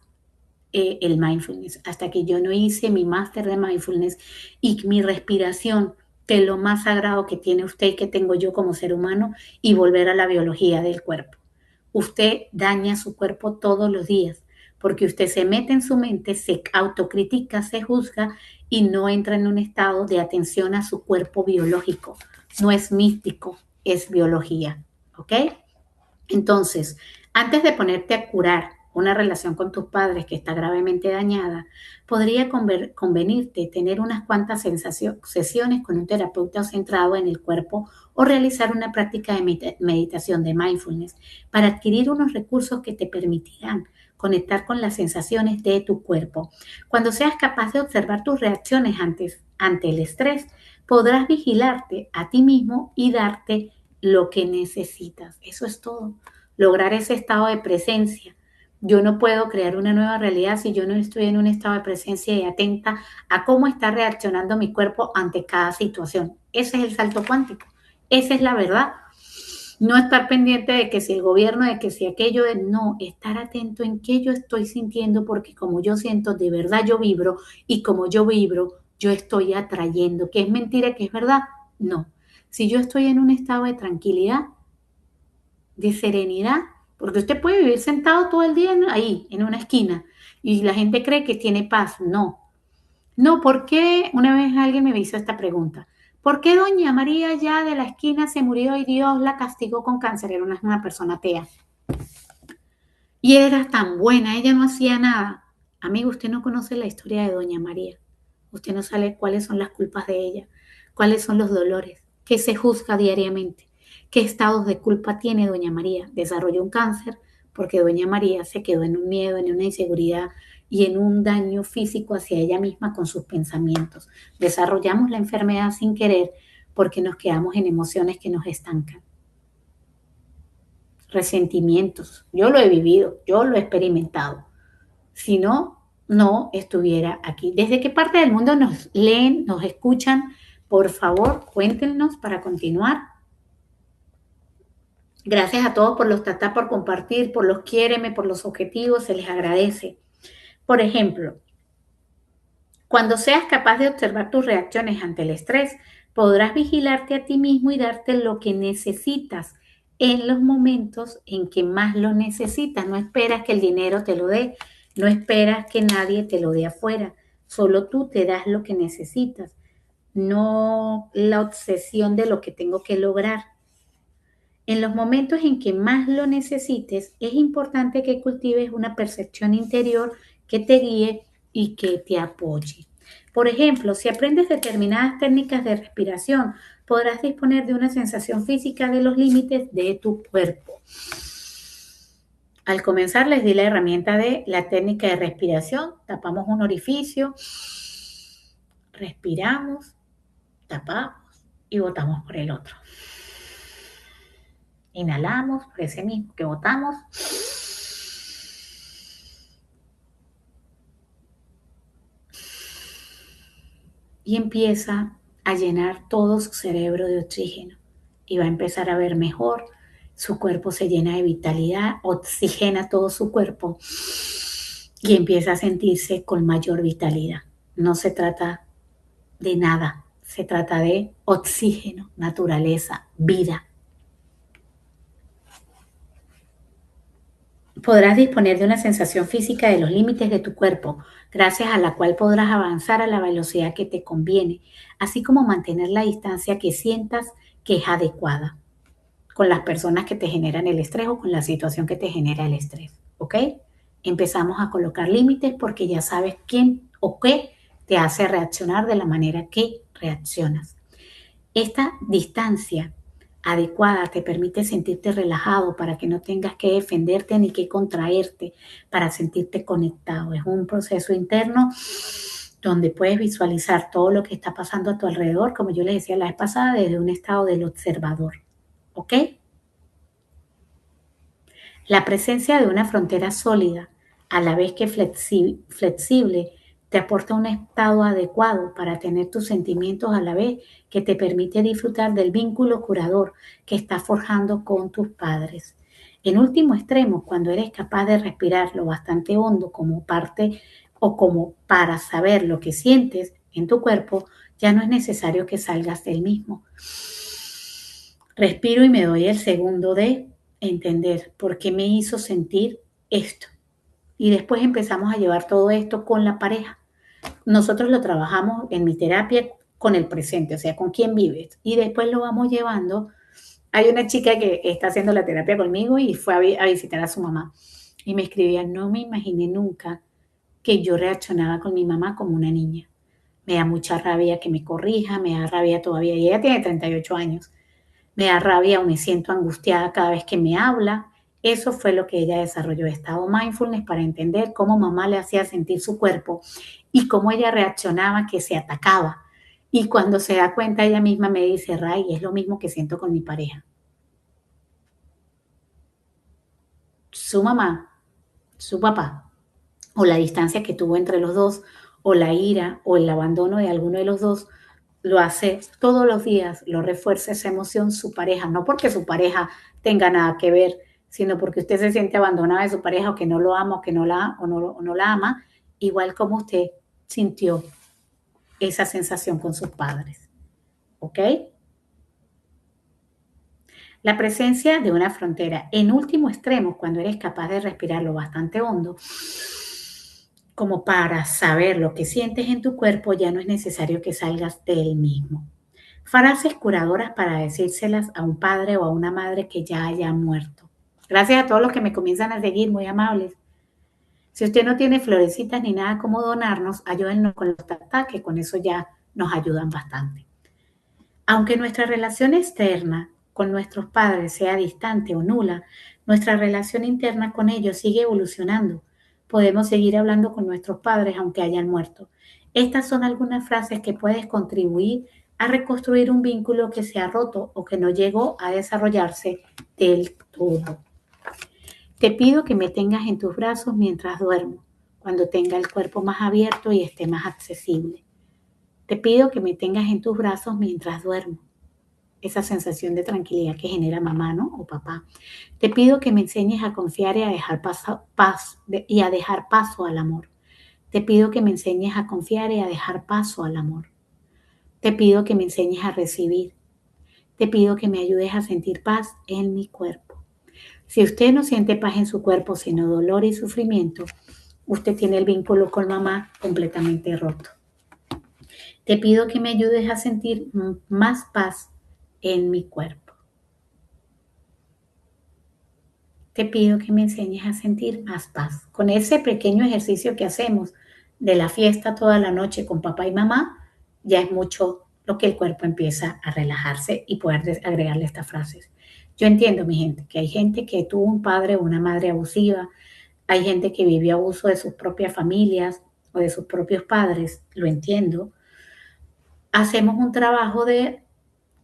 el mindfulness, hasta que yo no hice mi máster de mindfulness y mi respiración, que es lo más sagrado que tiene usted y que tengo yo como ser humano, y volver a la biología del cuerpo. Usted daña su cuerpo todos los días, porque usted se mete en su mente, se autocritica, se juzga y no entra en un estado de atención a su cuerpo biológico. No es místico, es biología. ¿Ok? Entonces, antes de ponerte a curar una relación con tus padres que está gravemente dañada, podría convenirte tener unas cuantas sesiones con un terapeuta centrado en el cuerpo o realizar una práctica de meditación de mindfulness para adquirir unos recursos que te permitirán conectar con las sensaciones de tu cuerpo. Cuando seas capaz de observar tus reacciones ante el estrés, podrás vigilarte a ti mismo y darte lo que necesitas. Eso es todo. Lograr ese estado de presencia. Yo no puedo crear una nueva realidad si yo no estoy en un estado de presencia y atenta a cómo está reaccionando mi cuerpo ante cada situación. Ese es el salto cuántico. Esa es la verdad. No estar pendiente de que si el gobierno, de que si aquello, de no, estar atento en qué yo estoy sintiendo, porque como yo siento, de verdad yo vibro, y como yo vibro, yo estoy atrayendo. ¿Que es mentira, que es verdad? No. Si yo estoy en un estado de tranquilidad, de serenidad, porque usted puede vivir sentado todo el día ahí, en una esquina, y la gente cree que tiene paz. No, no, ¿por qué? Una vez alguien me hizo esta pregunta. ¿Por qué doña María ya de la esquina se murió y Dios la castigó con cáncer? Era una persona atea. Y era tan buena, ella no hacía nada. Amigo, usted no conoce la historia de doña María. Usted no sabe cuáles son las culpas de ella, cuáles son los dolores, qué se juzga diariamente, qué estados de culpa tiene doña María. Desarrolló un cáncer porque doña María se quedó en un miedo, en una inseguridad y en un daño físico hacia ella misma con sus pensamientos. Desarrollamos la enfermedad sin querer porque nos quedamos en emociones que nos estancan. Resentimientos. Yo lo he vivido, yo lo he experimentado. Si no, no estuviera aquí. ¿Desde qué parte del mundo nos leen, nos escuchan? Por favor, cuéntenos para continuar. Gracias a todos por los tatá, por compartir, por los quiéreme, por los objetivos, se les agradece. Por ejemplo, cuando seas capaz de observar tus reacciones ante el estrés, podrás vigilarte a ti mismo y darte lo que necesitas en los momentos en que más lo necesitas. No esperas que el dinero te lo dé, no esperas que nadie te lo dé afuera, solo tú te das lo que necesitas, no la obsesión de lo que tengo que lograr. En los momentos en que más lo necesites, es importante que cultives una percepción interior que te guíe y que te apoye. Por ejemplo, si aprendes determinadas técnicas de respiración, podrás disponer de una sensación física de los límites de tu cuerpo. Al comenzar les di la herramienta de la técnica de respiración. Tapamos un orificio, respiramos, tapamos y botamos por el otro. Inhalamos por ese mismo que botamos. Y empieza a llenar todo su cerebro de oxígeno. Y va a empezar a ver mejor. Su cuerpo se llena de vitalidad, oxigena todo su cuerpo y empieza a sentirse con mayor vitalidad. No se trata de nada, se trata de oxígeno, naturaleza, vida. Podrás disponer de una sensación física de los límites de tu cuerpo, gracias a la cual podrás avanzar a la velocidad que te conviene, así como mantener la distancia que sientas que es adecuada con las personas que te generan el estrés o con la situación que te genera el estrés. ¿Ok? Empezamos a colocar límites porque ya sabes quién o qué te hace reaccionar de la manera que reaccionas. Esta distancia adecuada te permite sentirte relajado para que no tengas que defenderte ni que contraerte, para sentirte conectado. Es un proceso interno donde puedes visualizar todo lo que está pasando a tu alrededor, como yo les decía la vez pasada, desde un estado del observador. ¿Ok? La presencia de una frontera sólida, a la vez que flexible, te aporta un estado adecuado para tener tus sentimientos a la vez que te permite disfrutar del vínculo curador que estás forjando con tus padres. En último extremo, cuando eres capaz de respirar lo bastante hondo como parte o como para saber lo que sientes en tu cuerpo, ya no es necesario que salgas del mismo. Respiro y me doy el segundo de entender por qué me hizo sentir esto. Y después empezamos a llevar todo esto con la pareja. Nosotros lo trabajamos en mi terapia con el presente, o sea, con quién vives. Y después lo vamos llevando. Hay una chica que está haciendo la terapia conmigo y fue a visitar a su mamá. Y me escribía, no me imaginé nunca que yo reaccionaba con mi mamá como una niña. Me da mucha rabia que me corrija, me da rabia todavía. Y ella tiene 38 años. Me da rabia o me siento angustiada cada vez que me habla. Eso fue lo que ella desarrolló, estado mindfulness, para entender cómo mamá le hacía sentir su cuerpo y cómo ella reaccionaba, que se atacaba. Y cuando se da cuenta ella misma me dice, Ray, es lo mismo que siento con mi pareja. Su mamá, su papá, o la distancia que tuvo entre los dos, o la ira, o el abandono de alguno de los dos, lo hace todos los días, lo refuerza esa emoción su pareja, no porque su pareja tenga nada que ver, sino porque usted se siente abandonada de su pareja o que no lo ama o que o no la ama, igual como usted sintió esa sensación con sus padres. ¿Ok? La presencia de una frontera en último extremo, cuando eres capaz de respirarlo bastante hondo, como para saber lo que sientes en tu cuerpo, ya no es necesario que salgas del mismo. Frases curadoras para decírselas a un padre o a una madre que ya haya muerto. Gracias a todos los que me comienzan a seguir, muy amables. Si usted no tiene florecitas ni nada como donarnos, ayúdennos con los tatá, que con eso ya nos ayudan bastante. Aunque nuestra relación externa con nuestros padres sea distante o nula, nuestra relación interna con ellos sigue evolucionando. Podemos seguir hablando con nuestros padres aunque hayan muerto. Estas son algunas frases que puedes contribuir a reconstruir un vínculo que se ha roto o que no llegó a desarrollarse del todo. Te pido que me tengas en tus brazos mientras duermo, cuando tenga el cuerpo más abierto y esté más accesible. Te pido que me tengas en tus brazos mientras duermo, esa sensación de tranquilidad que genera mamá, ¿no? O papá. Te pido que me enseñes a confiar y a dejar paso al amor. Te pido que me enseñes a confiar y a dejar paso al amor. Te pido que me enseñes a recibir. Te pido que me ayudes a sentir paz en mi cuerpo. Si usted no siente paz en su cuerpo, sino dolor y sufrimiento, usted tiene el vínculo con mamá completamente roto. Te pido que me ayudes a sentir más paz en mi cuerpo. te pido que me enseñes a sentir más paz. Con ese pequeño ejercicio que hacemos de la fiesta toda la noche con papá y mamá, ya es mucho lo que el cuerpo empieza a relajarse y poder agregarle estas frases. Yo entiendo, mi gente, que hay gente que tuvo un padre o una madre abusiva, hay gente que vivió abuso de sus propias familias o de sus propios padres, lo entiendo. Hacemos un trabajo de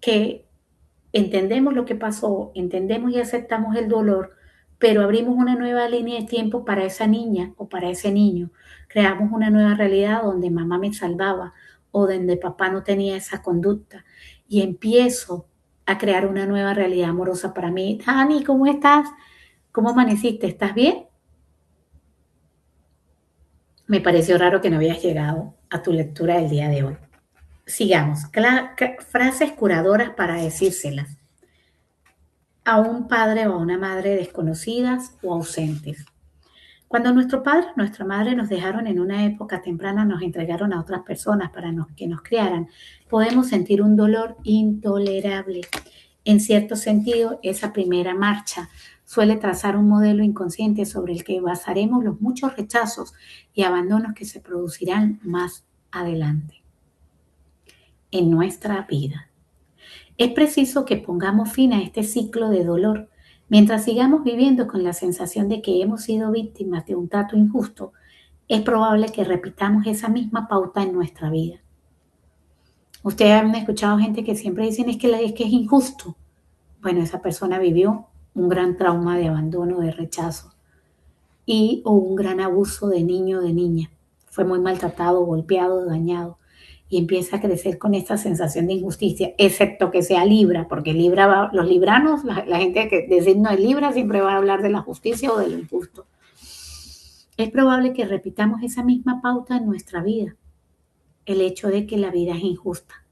que entendemos lo que pasó, entendemos y aceptamos el dolor, pero abrimos una nueva línea de tiempo para esa niña o para ese niño. Creamos una nueva realidad donde mamá me salvaba o donde papá no tenía esa conducta. Y empiezo a crear una nueva realidad amorosa para mí. Dani, ¿cómo estás? ¿Cómo amaneciste? ¿Estás bien? Me pareció raro que no habías llegado a tu lectura del día de hoy. Sigamos. Frases curadoras para decírselas a un padre o a una madre desconocidas o ausentes. Cuando nuestro padre o nuestra madre nos dejaron en una época temprana, nos entregaron a otras personas para que nos criaran, podemos sentir un dolor intolerable. En cierto sentido, esa primera marcha suele trazar un modelo inconsciente sobre el que basaremos los muchos rechazos y abandonos que se producirán más adelante en nuestra vida. Es preciso que pongamos fin a este ciclo de dolor. Mientras sigamos viviendo con la sensación de que hemos sido víctimas de un trato injusto, es probable que repitamos esa misma pauta en nuestra vida. Ustedes han escuchado gente que siempre dicen es que es injusto. Bueno, esa persona vivió un gran trauma de abandono, de rechazo o un gran abuso de niño o de niña. Fue muy maltratado, golpeado, dañado y empieza a crecer con esta sensación de injusticia, excepto que sea Libra, porque los libranos, la gente que decir no es Libra, siempre va a hablar de la justicia o de lo injusto. Es probable que repitamos esa misma pauta en nuestra vida, el hecho de que la vida es injusta.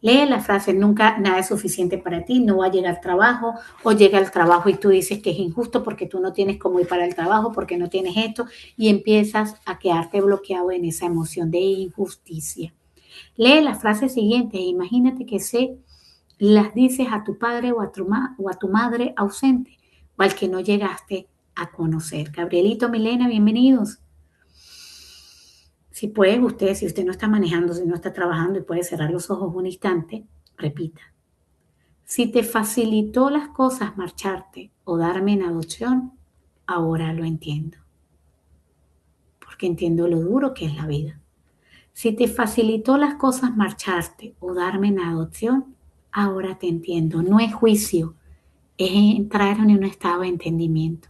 Lee la frase, nunca nada es suficiente para ti, no va a llegar al trabajo, o llega al trabajo y tú dices que es injusto porque tú no tienes cómo ir para el trabajo, porque no tienes esto, y empiezas a quedarte bloqueado en esa emoción de injusticia. Lee la frase siguiente e imagínate que las dices a tu padre o a tu madre ausente o al que no llegaste a conocer. Gabrielito, Milena, bienvenidos. Si puede usted, si usted no está manejando, si no está trabajando y puede cerrar los ojos un instante, repita. Si te facilitó las cosas marcharte o darme en adopción, ahora lo entiendo. Porque entiendo lo duro que es la vida. Si te facilitó las cosas marcharte o darme en adopción, ahora te entiendo. No es juicio, es entrar en un estado de entendimiento.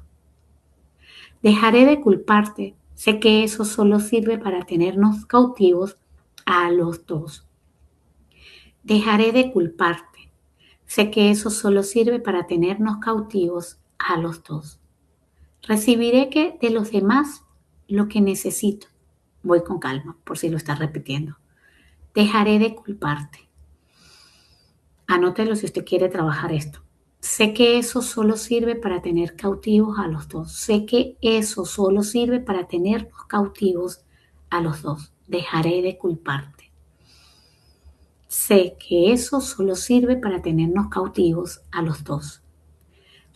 Dejaré de culparte. Sé que eso solo sirve para tenernos cautivos a los dos. Dejaré de culparte. Sé que eso solo sirve para tenernos cautivos a los dos. Recibiré de los demás lo que necesito. Voy con calma, por si lo estás repitiendo. Dejaré de culparte. Anótelo si usted quiere trabajar esto. Sé que eso solo sirve para tener cautivos a los dos. Sé que eso solo sirve para tenernos cautivos a los dos. Dejaré de culparte. Sé que eso solo sirve para tenernos cautivos a los dos.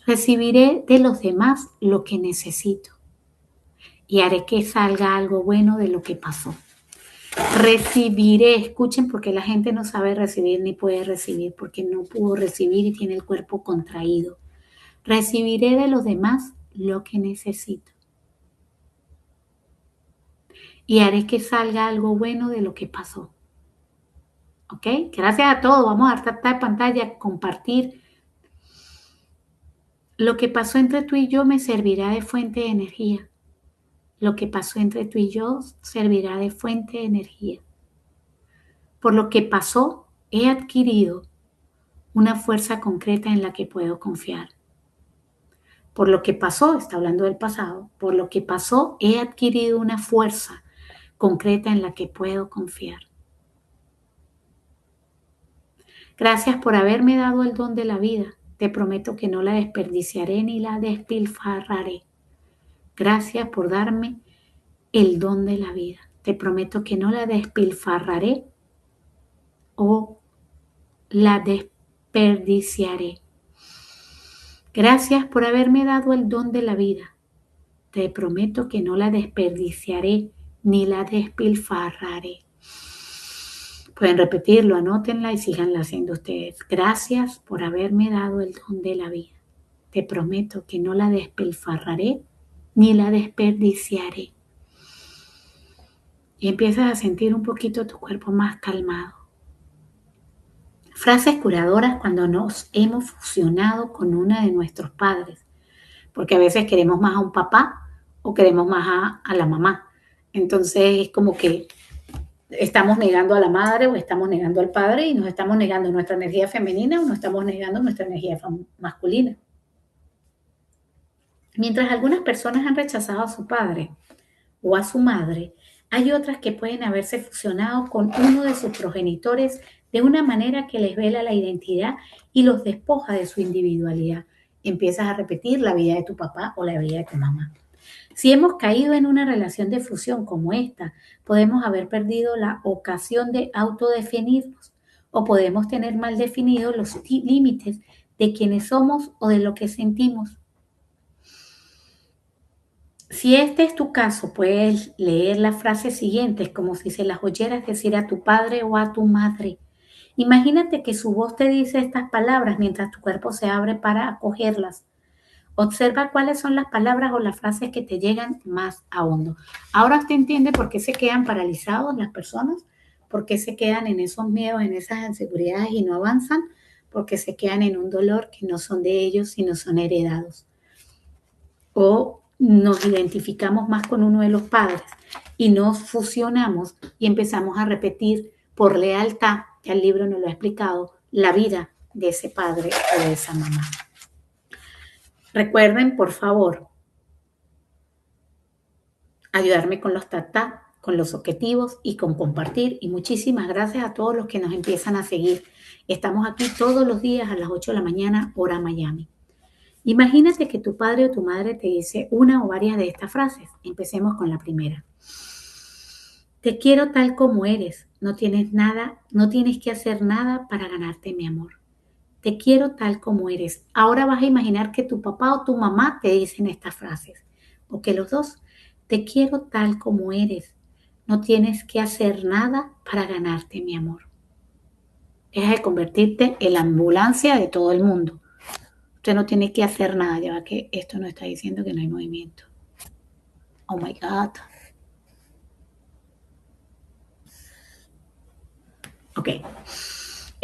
Recibiré de los demás lo que necesito y haré que salga algo bueno de lo que pasó. Recibiré, escuchen, porque la gente no sabe recibir ni puede recibir, porque no pudo recibir y tiene el cuerpo contraído. Recibiré de los demás lo que necesito y haré que salga algo bueno de lo que pasó. ¿Ok? Gracias a todos. Vamos a dar tap de pantalla, compartir. Lo que pasó entre tú y yo me servirá de fuente de energía. Lo que pasó entre tú y yo servirá de fuente de energía. Por lo que pasó, he adquirido una fuerza concreta en la que puedo confiar. Por lo que pasó, está hablando del pasado, por lo que pasó, he adquirido una fuerza concreta en la que puedo confiar. Gracias por haberme dado el don de la vida. Te prometo que no la desperdiciaré ni la despilfarraré. Gracias por darme el don de la vida. Te prometo que no la despilfarraré o la desperdiciaré. Gracias por haberme dado el don de la vida. Te prometo que no la desperdiciaré ni la despilfarraré. Pueden repetirlo, anótenla y síganla haciendo ustedes. Gracias por haberme dado el don de la vida. Te prometo que no la despilfarraré ni la desperdiciaré. Y empiezas a sentir un poquito tu cuerpo más calmado. Frases curadoras cuando nos hemos fusionado con uno de nuestros padres. Porque a veces queremos más a un papá o queremos más a la mamá. Entonces es como que estamos negando a la madre o estamos negando al padre y nos estamos negando nuestra energía femenina o nos estamos negando nuestra energía masculina. Mientras algunas personas han rechazado a su padre o a su madre, hay otras que pueden haberse fusionado con uno de sus progenitores de una manera que les vela la identidad y los despoja de su individualidad. Empiezas a repetir la vida de tu papá o la vida de tu mamá. Si hemos caído en una relación de fusión como esta, podemos haber perdido la ocasión de autodefinirnos o podemos tener mal definidos los límites de quienes somos o de lo que sentimos. Si este es tu caso, puedes leer las frases siguientes como si se las oyeras decir a tu padre o a tu madre. Imagínate que su voz te dice estas palabras mientras tu cuerpo se abre para acogerlas. Observa cuáles son las palabras o las frases que te llegan más a hondo. Ahora usted entiende por qué se quedan paralizados las personas, por qué se quedan en esos miedos, en esas inseguridades y no avanzan, porque se quedan en un dolor que no son de ellos, sino son heredados. O nos identificamos más con uno de los padres y nos fusionamos y empezamos a repetir por lealtad, ya el libro nos lo ha explicado, la vida de ese padre o de esa mamá. Recuerden, por favor, ayudarme con los tatá, con los objetivos y con compartir. Y muchísimas gracias a todos los que nos empiezan a seguir. Estamos aquí todos los días a las 8 de la mañana, hora Miami. Imagínate que tu padre o tu madre te dice una o varias de estas frases. Empecemos con la primera. Te quiero tal como eres. No tienes que hacer nada para ganarte mi amor. Te quiero tal como eres. Ahora vas a imaginar que tu papá o tu mamá te dicen estas frases. O que los dos. Te quiero tal como eres. No tienes que hacer nada para ganarte mi amor. Deja de convertirte en la ambulancia de todo el mundo. Usted no tiene que hacer nada. Ya va que esto no está diciendo que no hay movimiento. Oh my God. Ok.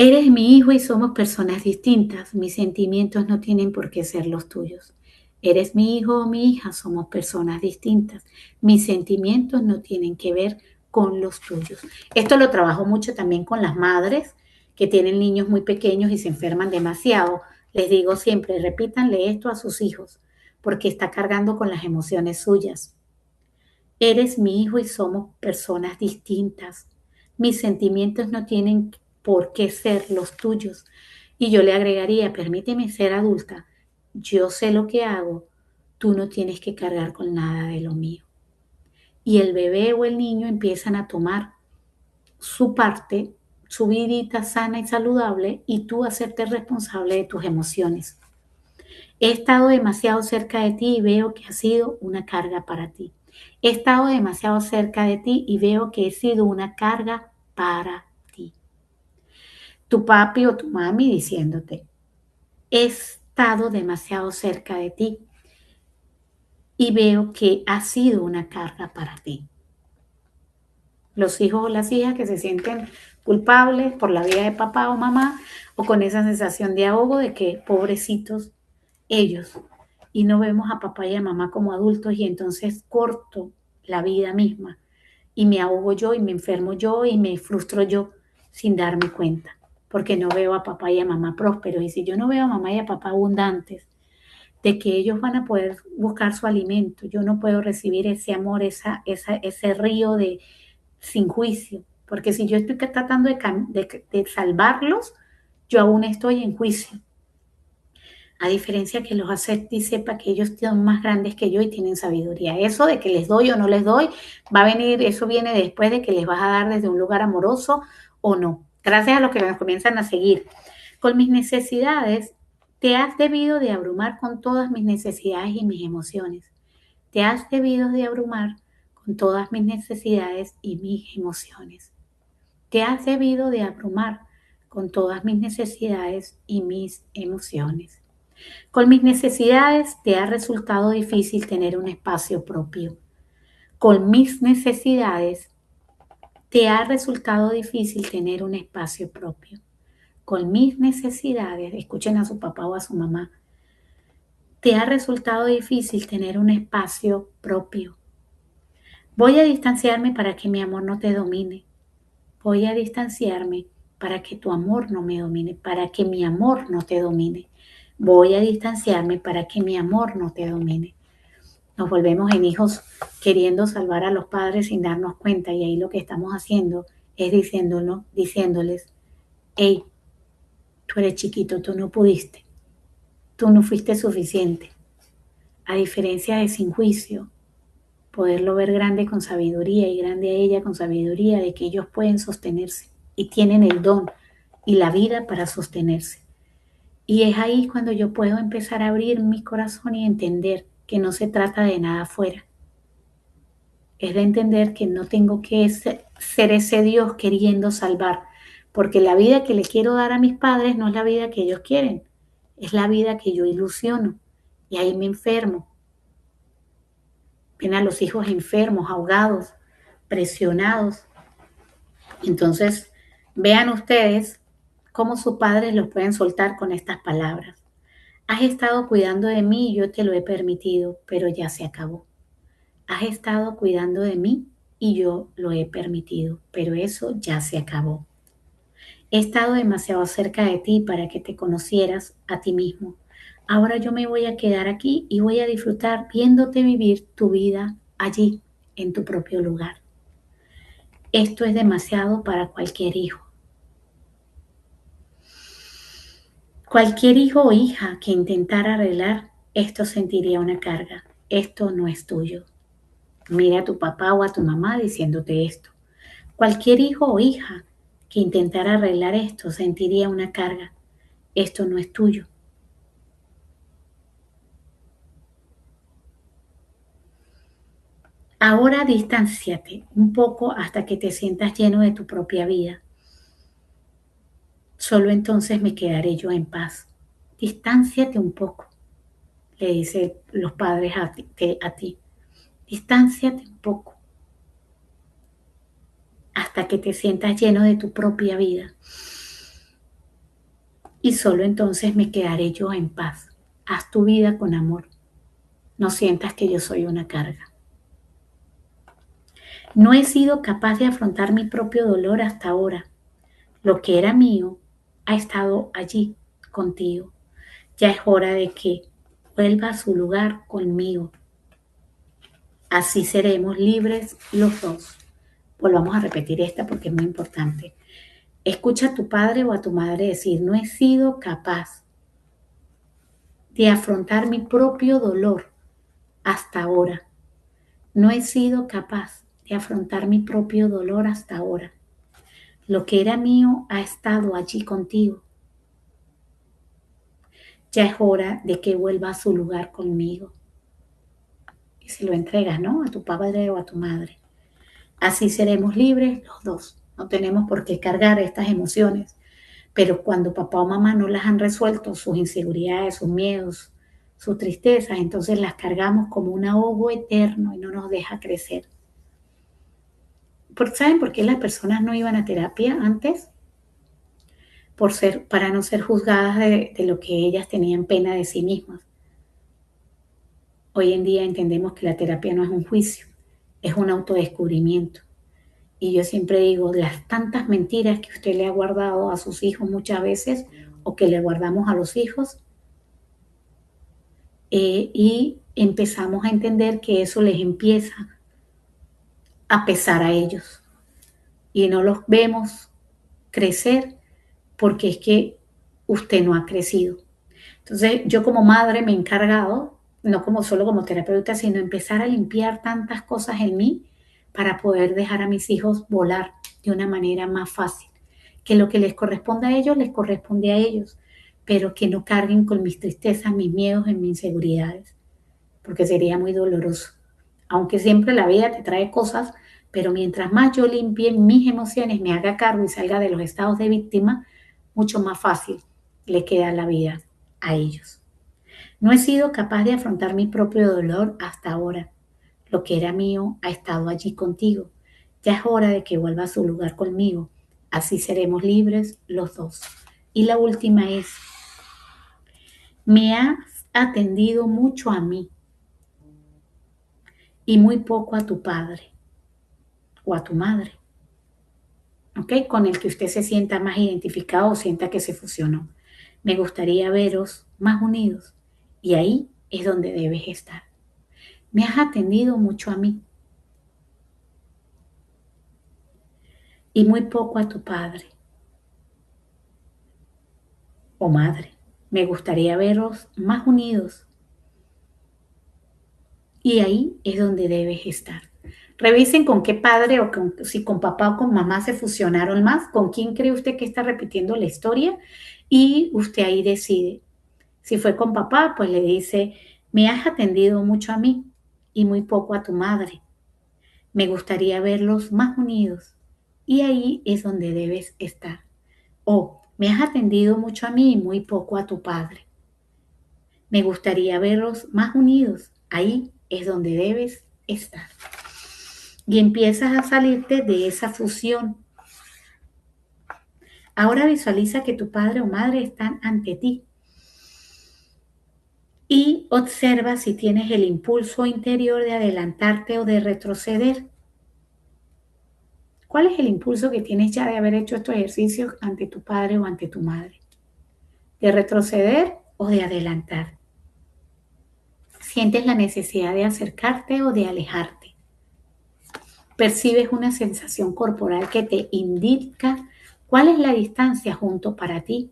Eres mi hijo y somos personas distintas. Mis sentimientos no tienen por qué ser los tuyos. Eres mi hijo o mi hija, somos personas distintas. Mis sentimientos no tienen que ver con los tuyos. Esto lo trabajo mucho también con las madres que tienen niños muy pequeños y se enferman demasiado. Les digo siempre, repítanle esto a sus hijos, porque está cargando con las emociones suyas. Eres mi hijo y somos personas distintas. Mis sentimientos no tienen por qué ser los tuyos. Y yo le agregaría, permíteme ser adulta. Yo sé lo que hago. Tú no tienes que cargar con nada de lo mío. Y el bebé o el niño empiezan a tomar su parte, su vidita sana y saludable, y tú hacerte responsable de tus emociones. He estado demasiado cerca de ti y veo que ha sido una carga para ti. He estado demasiado cerca de ti y veo que he sido una carga para ti. Tu papi o tu mami diciéndote, he estado demasiado cerca de ti y veo que ha sido una carga para ti. Los hijos o las hijas que se sienten culpables por la vida de papá o mamá o con esa sensación de ahogo de que pobrecitos ellos, y no vemos a papá y a mamá como adultos y entonces corto la vida misma y me ahogo yo y me enfermo yo y me frustro yo sin darme cuenta porque no veo a papá y a mamá prósperos. Y si yo no veo a mamá y a papá abundantes, de que ellos van a poder buscar su alimento, yo no puedo recibir ese amor, ese río de sin juicio, porque si yo estoy tratando de salvarlos, yo aún estoy en juicio. A diferencia que los acepte y sepa que ellos son más grandes que yo y tienen sabiduría. Eso de que les doy o no les doy, va a venir, eso viene después de que les vas a dar desde un lugar amoroso o no. Gracias a los que nos comienzan a seguir. Con mis necesidades Te has debido de abrumar con todas mis necesidades y mis emociones. Te has debido de abrumar con todas mis necesidades y mis emociones. Te has debido de abrumar con todas mis necesidades y mis emociones. Con mis necesidades te ha resultado difícil tener un espacio propio. Con mis necesidades te ha resultado difícil tener un espacio propio. Con mis necesidades, escuchen a su papá o a su mamá, te ha resultado difícil tener un espacio propio. Voy a distanciarme para que mi amor no te domine. Voy a distanciarme para que tu amor no me domine, para que mi amor no te domine. Voy a distanciarme para que mi amor no te domine. Nos volvemos en hijos queriendo salvar a los padres sin darnos cuenta, y ahí lo que estamos haciendo es diciéndoles, hey, tú eres chiquito, tú no pudiste, tú no fuiste suficiente. A diferencia de sin juicio, poderlo ver grande con sabiduría y grande a ella con sabiduría de que ellos pueden sostenerse y tienen el don y la vida para sostenerse. Y es ahí cuando yo puedo empezar a abrir mi corazón y entender que no se trata de nada afuera. Es de entender que no tengo que ser ese Dios queriendo salvar, porque la vida que le quiero dar a mis padres no es la vida que ellos quieren, es la vida que yo ilusiono. Y ahí me enfermo. Ven a los hijos enfermos, ahogados, presionados. Entonces, vean ustedes cómo sus padres los pueden soltar con estas palabras. Has estado cuidando de mí y yo te lo he permitido, pero ya se acabó. Has estado cuidando de mí y yo lo he permitido, pero eso ya se acabó. He estado demasiado cerca de ti para que te conocieras a ti mismo. Ahora yo me voy a quedar aquí y voy a disfrutar viéndote vivir tu vida allí, en tu propio lugar. Esto es demasiado para cualquier hijo. Cualquier hijo o hija que intentara arreglar esto sentiría una carga. Esto no es tuyo. Mira a tu papá o a tu mamá diciéndote esto. Cualquier hijo o hija que intentara arreglar esto sentiría una carga. Esto no es tuyo. Ahora distánciate un poco hasta que te sientas lleno de tu propia vida. Solo entonces me quedaré yo en paz. Distánciate un poco, le dicen los padres a ti. Distánciate un poco hasta que te sientas lleno de tu propia vida. Y solo entonces me quedaré yo en paz. Haz tu vida con amor. No sientas que yo soy una carga. No he sido capaz de afrontar mi propio dolor hasta ahora. Lo que era mío ha estado allí contigo. Ya es hora de que vuelva a su lugar conmigo. Así seremos libres los dos. Volvamos a repetir esta porque es muy importante. Escucha a tu padre o a tu madre decir, no he sido capaz de afrontar mi propio dolor hasta ahora. No he sido capaz de afrontar mi propio dolor hasta ahora. Lo que era mío ha estado allí contigo. Ya es hora de que vuelva a su lugar conmigo. Y se lo entregas, ¿no? A tu padre o a tu madre. Así seremos libres los dos. No tenemos por qué cargar estas emociones. Pero cuando papá o mamá no las han resuelto, sus inseguridades, sus miedos, sus tristezas, entonces las cargamos como un ahogo eterno y no nos deja crecer. ¿Saben por qué las personas no iban a terapia antes? Para no ser juzgadas de lo que ellas tenían pena de sí mismas. Hoy en día entendemos que la terapia no es un juicio, es un autodescubrimiento. Y yo siempre digo, las tantas mentiras que usted le ha guardado a sus hijos muchas veces o que le guardamos a los hijos, y empezamos a entender que eso les empieza a pesar a ellos. Y no los vemos crecer porque es que usted no ha crecido. Entonces yo como madre me he encargado, no como solo como terapeuta, sino empezar a limpiar tantas cosas en mí para poder dejar a mis hijos volar de una manera más fácil. Que lo que les corresponde a ellos, les corresponde a ellos. pero que no carguen con mis tristezas, mis miedos y mis inseguridades, porque sería muy doloroso. Aunque siempre la vida te trae cosas, pero mientras más yo limpie mis emociones, me haga cargo y salga de los estados de víctima, mucho más fácil le queda la vida a ellos. No he sido capaz de afrontar mi propio dolor hasta ahora. Lo que era mío ha estado allí contigo. Ya es hora de que vuelva a su lugar conmigo. Así seremos libres los dos. Y la última es, me has atendido mucho a mí y muy poco a tu padre o a tu madre, ¿ok? Con el que usted se sienta más identificado o sienta que se fusionó. Me gustaría veros más unidos y ahí es donde debes estar. Me has atendido mucho a mí y muy poco a tu padre o madre. Me gustaría veros más unidos y ahí es donde debes estar. Revisen con qué padre o si con papá o con mamá se fusionaron más, con quién cree usted que está repitiendo la historia y usted ahí decide. Si fue con papá, pues le dice, me has atendido mucho a mí y muy poco a tu madre. Me gustaría verlos más unidos y ahí es donde debes estar. O me has atendido mucho a mí y muy poco a tu padre. Me gustaría verlos más unidos. Ahí es donde debes estar. Y empiezas a salirte de esa fusión. Ahora visualiza que tu padre o madre están ante ti. Y observa si tienes el impulso interior de adelantarte o de retroceder. ¿Cuál es el impulso que tienes ya de haber hecho estos ejercicios ante tu padre o ante tu madre? ¿De retroceder o de adelantar? ¿Sientes la necesidad de acercarte o de alejarte? ¿Percibes una sensación corporal que te indica cuál es la distancia justo para ti?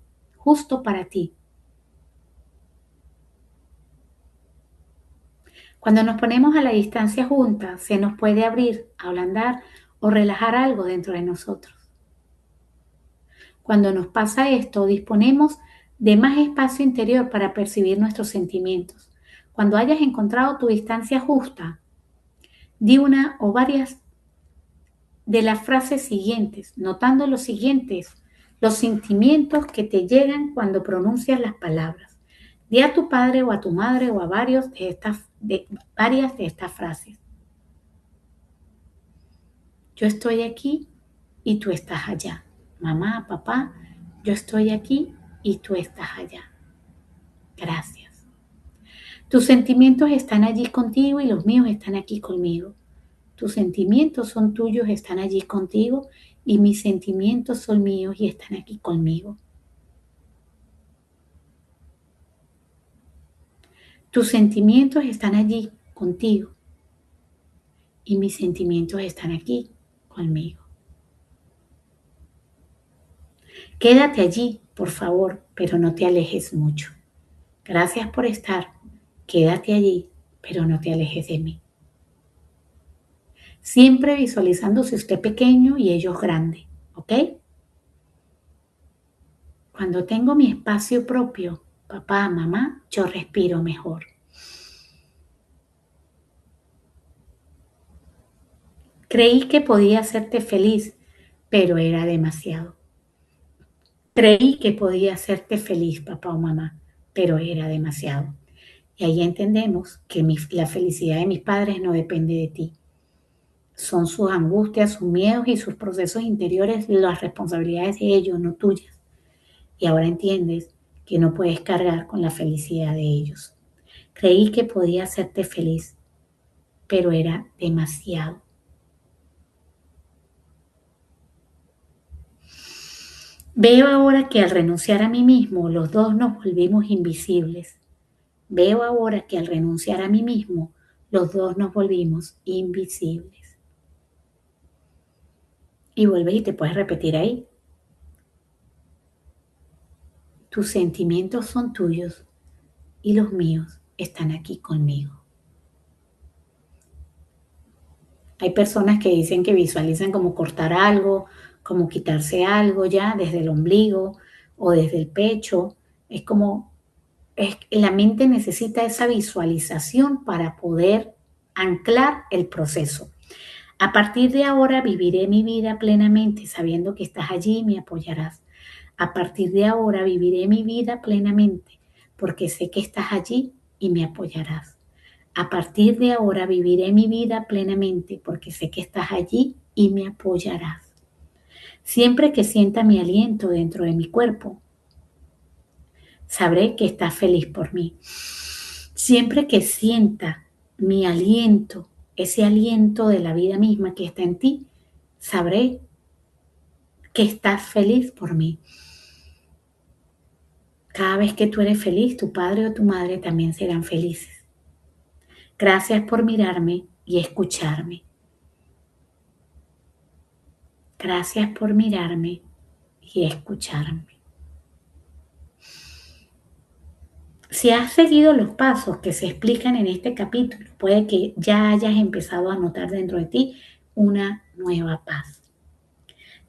Cuando nos ponemos a la distancia junta, se nos puede abrir, ablandar o relajar algo dentro de nosotros. Cuando nos pasa esto, disponemos de más espacio interior para percibir nuestros sentimientos. Cuando hayas encontrado tu distancia justa, di una o varias de las frases siguientes, notando los siguientes, los sentimientos que te llegan cuando pronuncias las palabras. Di a tu padre o a tu madre o a varias de estas frases. Yo estoy aquí y tú estás allá. Mamá, papá, yo estoy aquí y tú estás allá. Gracias. Tus sentimientos están allí contigo y los míos están aquí conmigo. Tus sentimientos son tuyos, están allí contigo y mis sentimientos son míos y están aquí conmigo. Tus sentimientos están allí contigo y mis sentimientos están aquí conmigo. Quédate allí, por favor, pero no te alejes mucho. Gracias por estar. Quédate allí, pero no te alejes de mí. Siempre visualizándose usted pequeño y ellos grandes, ¿ok? Cuando tengo mi espacio propio, papá, mamá, yo respiro mejor. Creí que podía hacerte feliz, pero era demasiado. Creí que podía hacerte feliz, papá o mamá, pero era demasiado. Y ahí entendemos que la felicidad de mis padres no depende de ti. Son sus angustias, sus miedos y sus procesos interiores las responsabilidades de ellos, no tuyas. Y ahora entiendes que no puedes cargar con la felicidad de ellos. Creí que podía hacerte feliz, pero era demasiado. Veo ahora que al renunciar a mí mismo, los dos nos volvimos invisibles. Veo ahora que al renunciar a mí mismo, los dos nos volvimos invisibles. Y vuelves y te puedes repetir ahí. Tus sentimientos son tuyos y los míos están aquí conmigo. Hay personas que dicen que visualizan como cortar algo, como quitarse algo ya desde el ombligo o desde el pecho Es como, la mente necesita esa visualización para poder anclar el proceso. A partir de ahora viviré mi vida plenamente sabiendo que estás allí y me apoyarás. A partir de ahora viviré mi vida plenamente porque sé que estás allí y me apoyarás. A partir de ahora viviré mi vida plenamente porque sé que estás allí y me apoyarás. Siempre que sienta mi aliento dentro de mi cuerpo, sabré que estás feliz por mí. Siempre que sienta mi aliento, ese aliento de la vida misma que está en ti, sabré que estás feliz por mí. Cada vez que tú eres feliz, tu padre o tu madre también serán felices. Gracias por mirarme y escucharme. Gracias por mirarme y escucharme. Si has seguido los pasos que se explican en este capítulo, puede que ya hayas empezado a notar dentro de ti una nueva paz.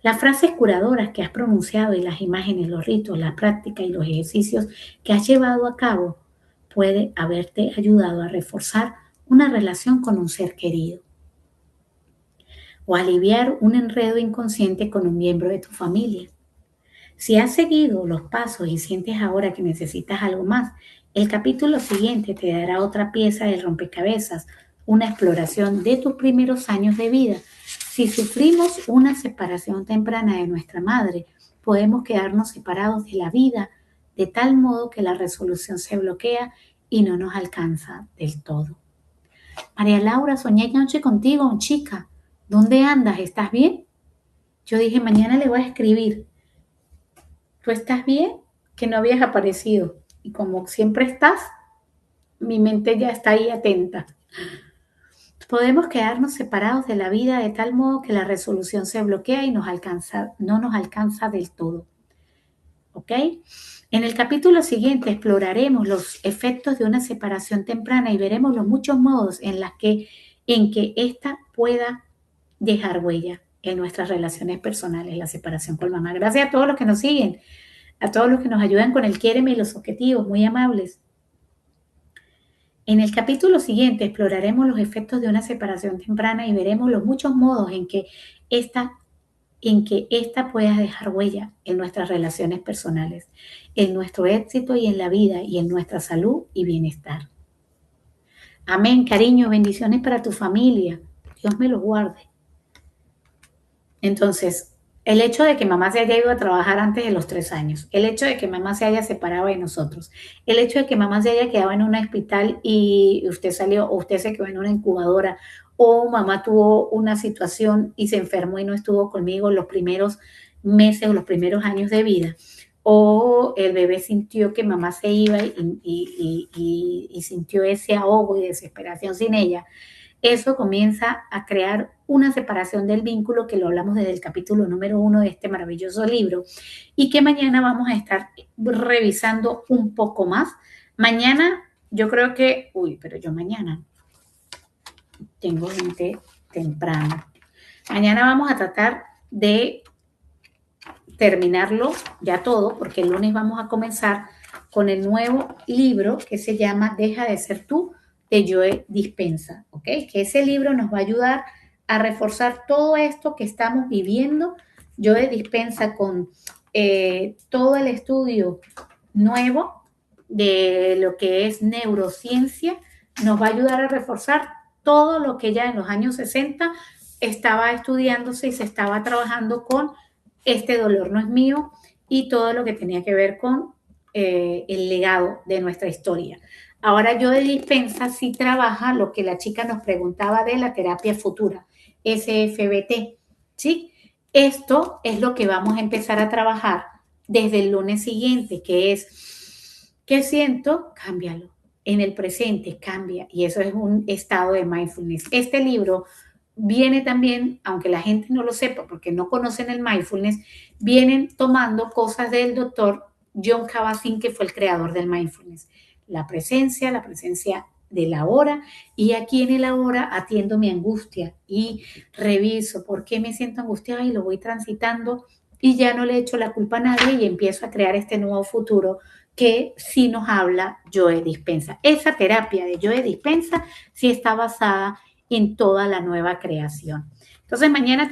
Las frases curadoras que has pronunciado y las imágenes, los ritos, la práctica y los ejercicios que has llevado a cabo puede haberte ayudado a reforzar una relación con un ser querido o aliviar un enredo inconsciente con un miembro de tu familia. Si has seguido los pasos y sientes ahora que necesitas algo más, el capítulo siguiente te dará otra pieza del rompecabezas, una exploración de tus primeros años de vida. Si sufrimos una separación temprana de nuestra madre, podemos quedarnos separados de la vida de tal modo que la resolución se bloquea y no nos alcanza del todo. María Laura, soñé anoche contigo, chica. ¿Dónde andas? ¿Estás bien? Yo dije, mañana le voy a escribir. ¿Tú estás bien? Que no habías aparecido. Y como siempre estás, mi mente ya está ahí atenta. Podemos quedarnos separados de la vida de tal modo que la resolución se bloquea y no nos alcanza del todo. ¿Ok? En el capítulo siguiente exploraremos los efectos de una separación temprana y veremos los muchos modos en que ésta pueda dejar huella en nuestras relaciones personales, la separación con mamá. Gracias a todos los que nos siguen, a todos los que nos ayudan con el quiéreme y los objetivos, muy amables. En el capítulo siguiente exploraremos los efectos de una separación temprana y veremos los muchos modos en que esta pueda dejar huella en nuestras relaciones personales, en nuestro éxito y en la vida y en nuestra salud y bienestar. Amén, cariño, bendiciones para tu familia. Dios me los guarde. Entonces, el hecho de que mamá se haya ido a trabajar antes de los 3 años, el hecho de que mamá se haya separado de nosotros, el hecho de que mamá se haya quedado en un hospital y usted salió o usted se quedó en una incubadora o mamá tuvo una situación y se enfermó y no estuvo conmigo los primeros meses o los primeros años de vida, o el bebé sintió que mamá se iba y sintió ese ahogo y desesperación sin ella. Eso comienza a crear una separación del vínculo que lo hablamos desde el capítulo número 1 de este maravilloso libro y que mañana vamos a estar revisando un poco más. Mañana yo creo que, pero yo mañana tengo gente temprano. Mañana vamos a tratar de terminarlo ya todo porque el lunes vamos a comenzar con el nuevo libro que se llama Deja de ser tú, de Joe Dispenza, ¿ok? Que ese libro nos va a ayudar a reforzar todo esto que estamos viviendo. Joe Dispenza con todo el estudio nuevo de lo que es neurociencia, nos va a ayudar a reforzar todo lo que ya en los años 60 estaba estudiándose y se estaba trabajando con este dolor no es mío y todo lo que tenía que ver con el legado de nuestra historia. Ahora Joe Dispenza sí trabaja lo que la chica nos preguntaba de la terapia futura, SFBT, ¿sí? Esto es lo que vamos a empezar a trabajar desde el lunes siguiente, que es, ¿qué siento? Cámbialo. En el presente, cambia. Y eso es un estado de mindfulness. Este libro viene también, aunque la gente no lo sepa porque no conocen el mindfulness, vienen tomando cosas del doctor John Kabat-Zinn, que fue el creador del mindfulness. La presencia de la hora, y aquí en el ahora atiendo mi angustia y reviso por qué me siento angustiada y lo voy transitando y ya no le echo la culpa a nadie y empiezo a crear este nuevo futuro que sí nos habla Joe Dispenza. Esa terapia de Joe Dispenza sí está basada en toda la nueva creación. Entonces mañana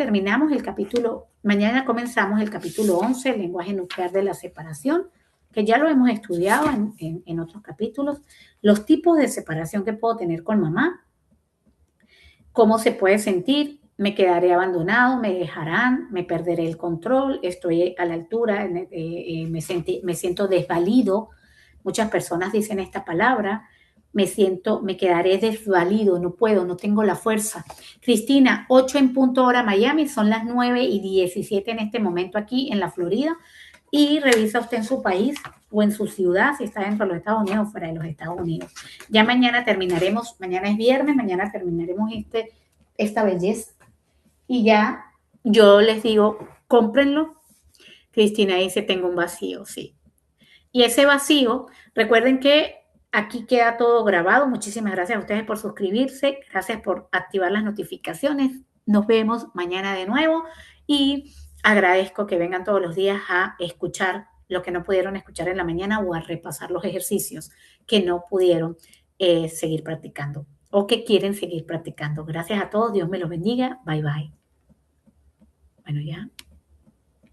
comenzamos el capítulo 11, el lenguaje nuclear de la separación, que ya lo hemos estudiado en otros capítulos, los tipos de separación que puedo tener con mamá, cómo se puede sentir, me quedaré abandonado, me dejarán, me perderé el control, estoy a la altura, me siento desvalido. Muchas personas dicen esta palabra, me quedaré desvalido, no puedo, no tengo la fuerza. Cristina, 8 en punto hora Miami, son las 9:17 en este momento aquí en la Florida. Y revisa usted en su país o en su ciudad, si está dentro de los Estados Unidos o fuera de los Estados Unidos. Ya mañana terminaremos, mañana es viernes, mañana terminaremos esta belleza. Y ya yo les digo, cómprenlo. Cristina dice, tengo un vacío, sí. Y ese vacío, recuerden que aquí queda todo grabado. Muchísimas gracias a ustedes por suscribirse, gracias por activar las notificaciones. Nos vemos mañana de nuevo y agradezco que vengan todos los días a escuchar lo que no pudieron escuchar en la mañana o a repasar los ejercicios que no pudieron seguir practicando o que quieren seguir practicando. Gracias a todos, Dios me los bendiga. Bye bye. Bueno, ya.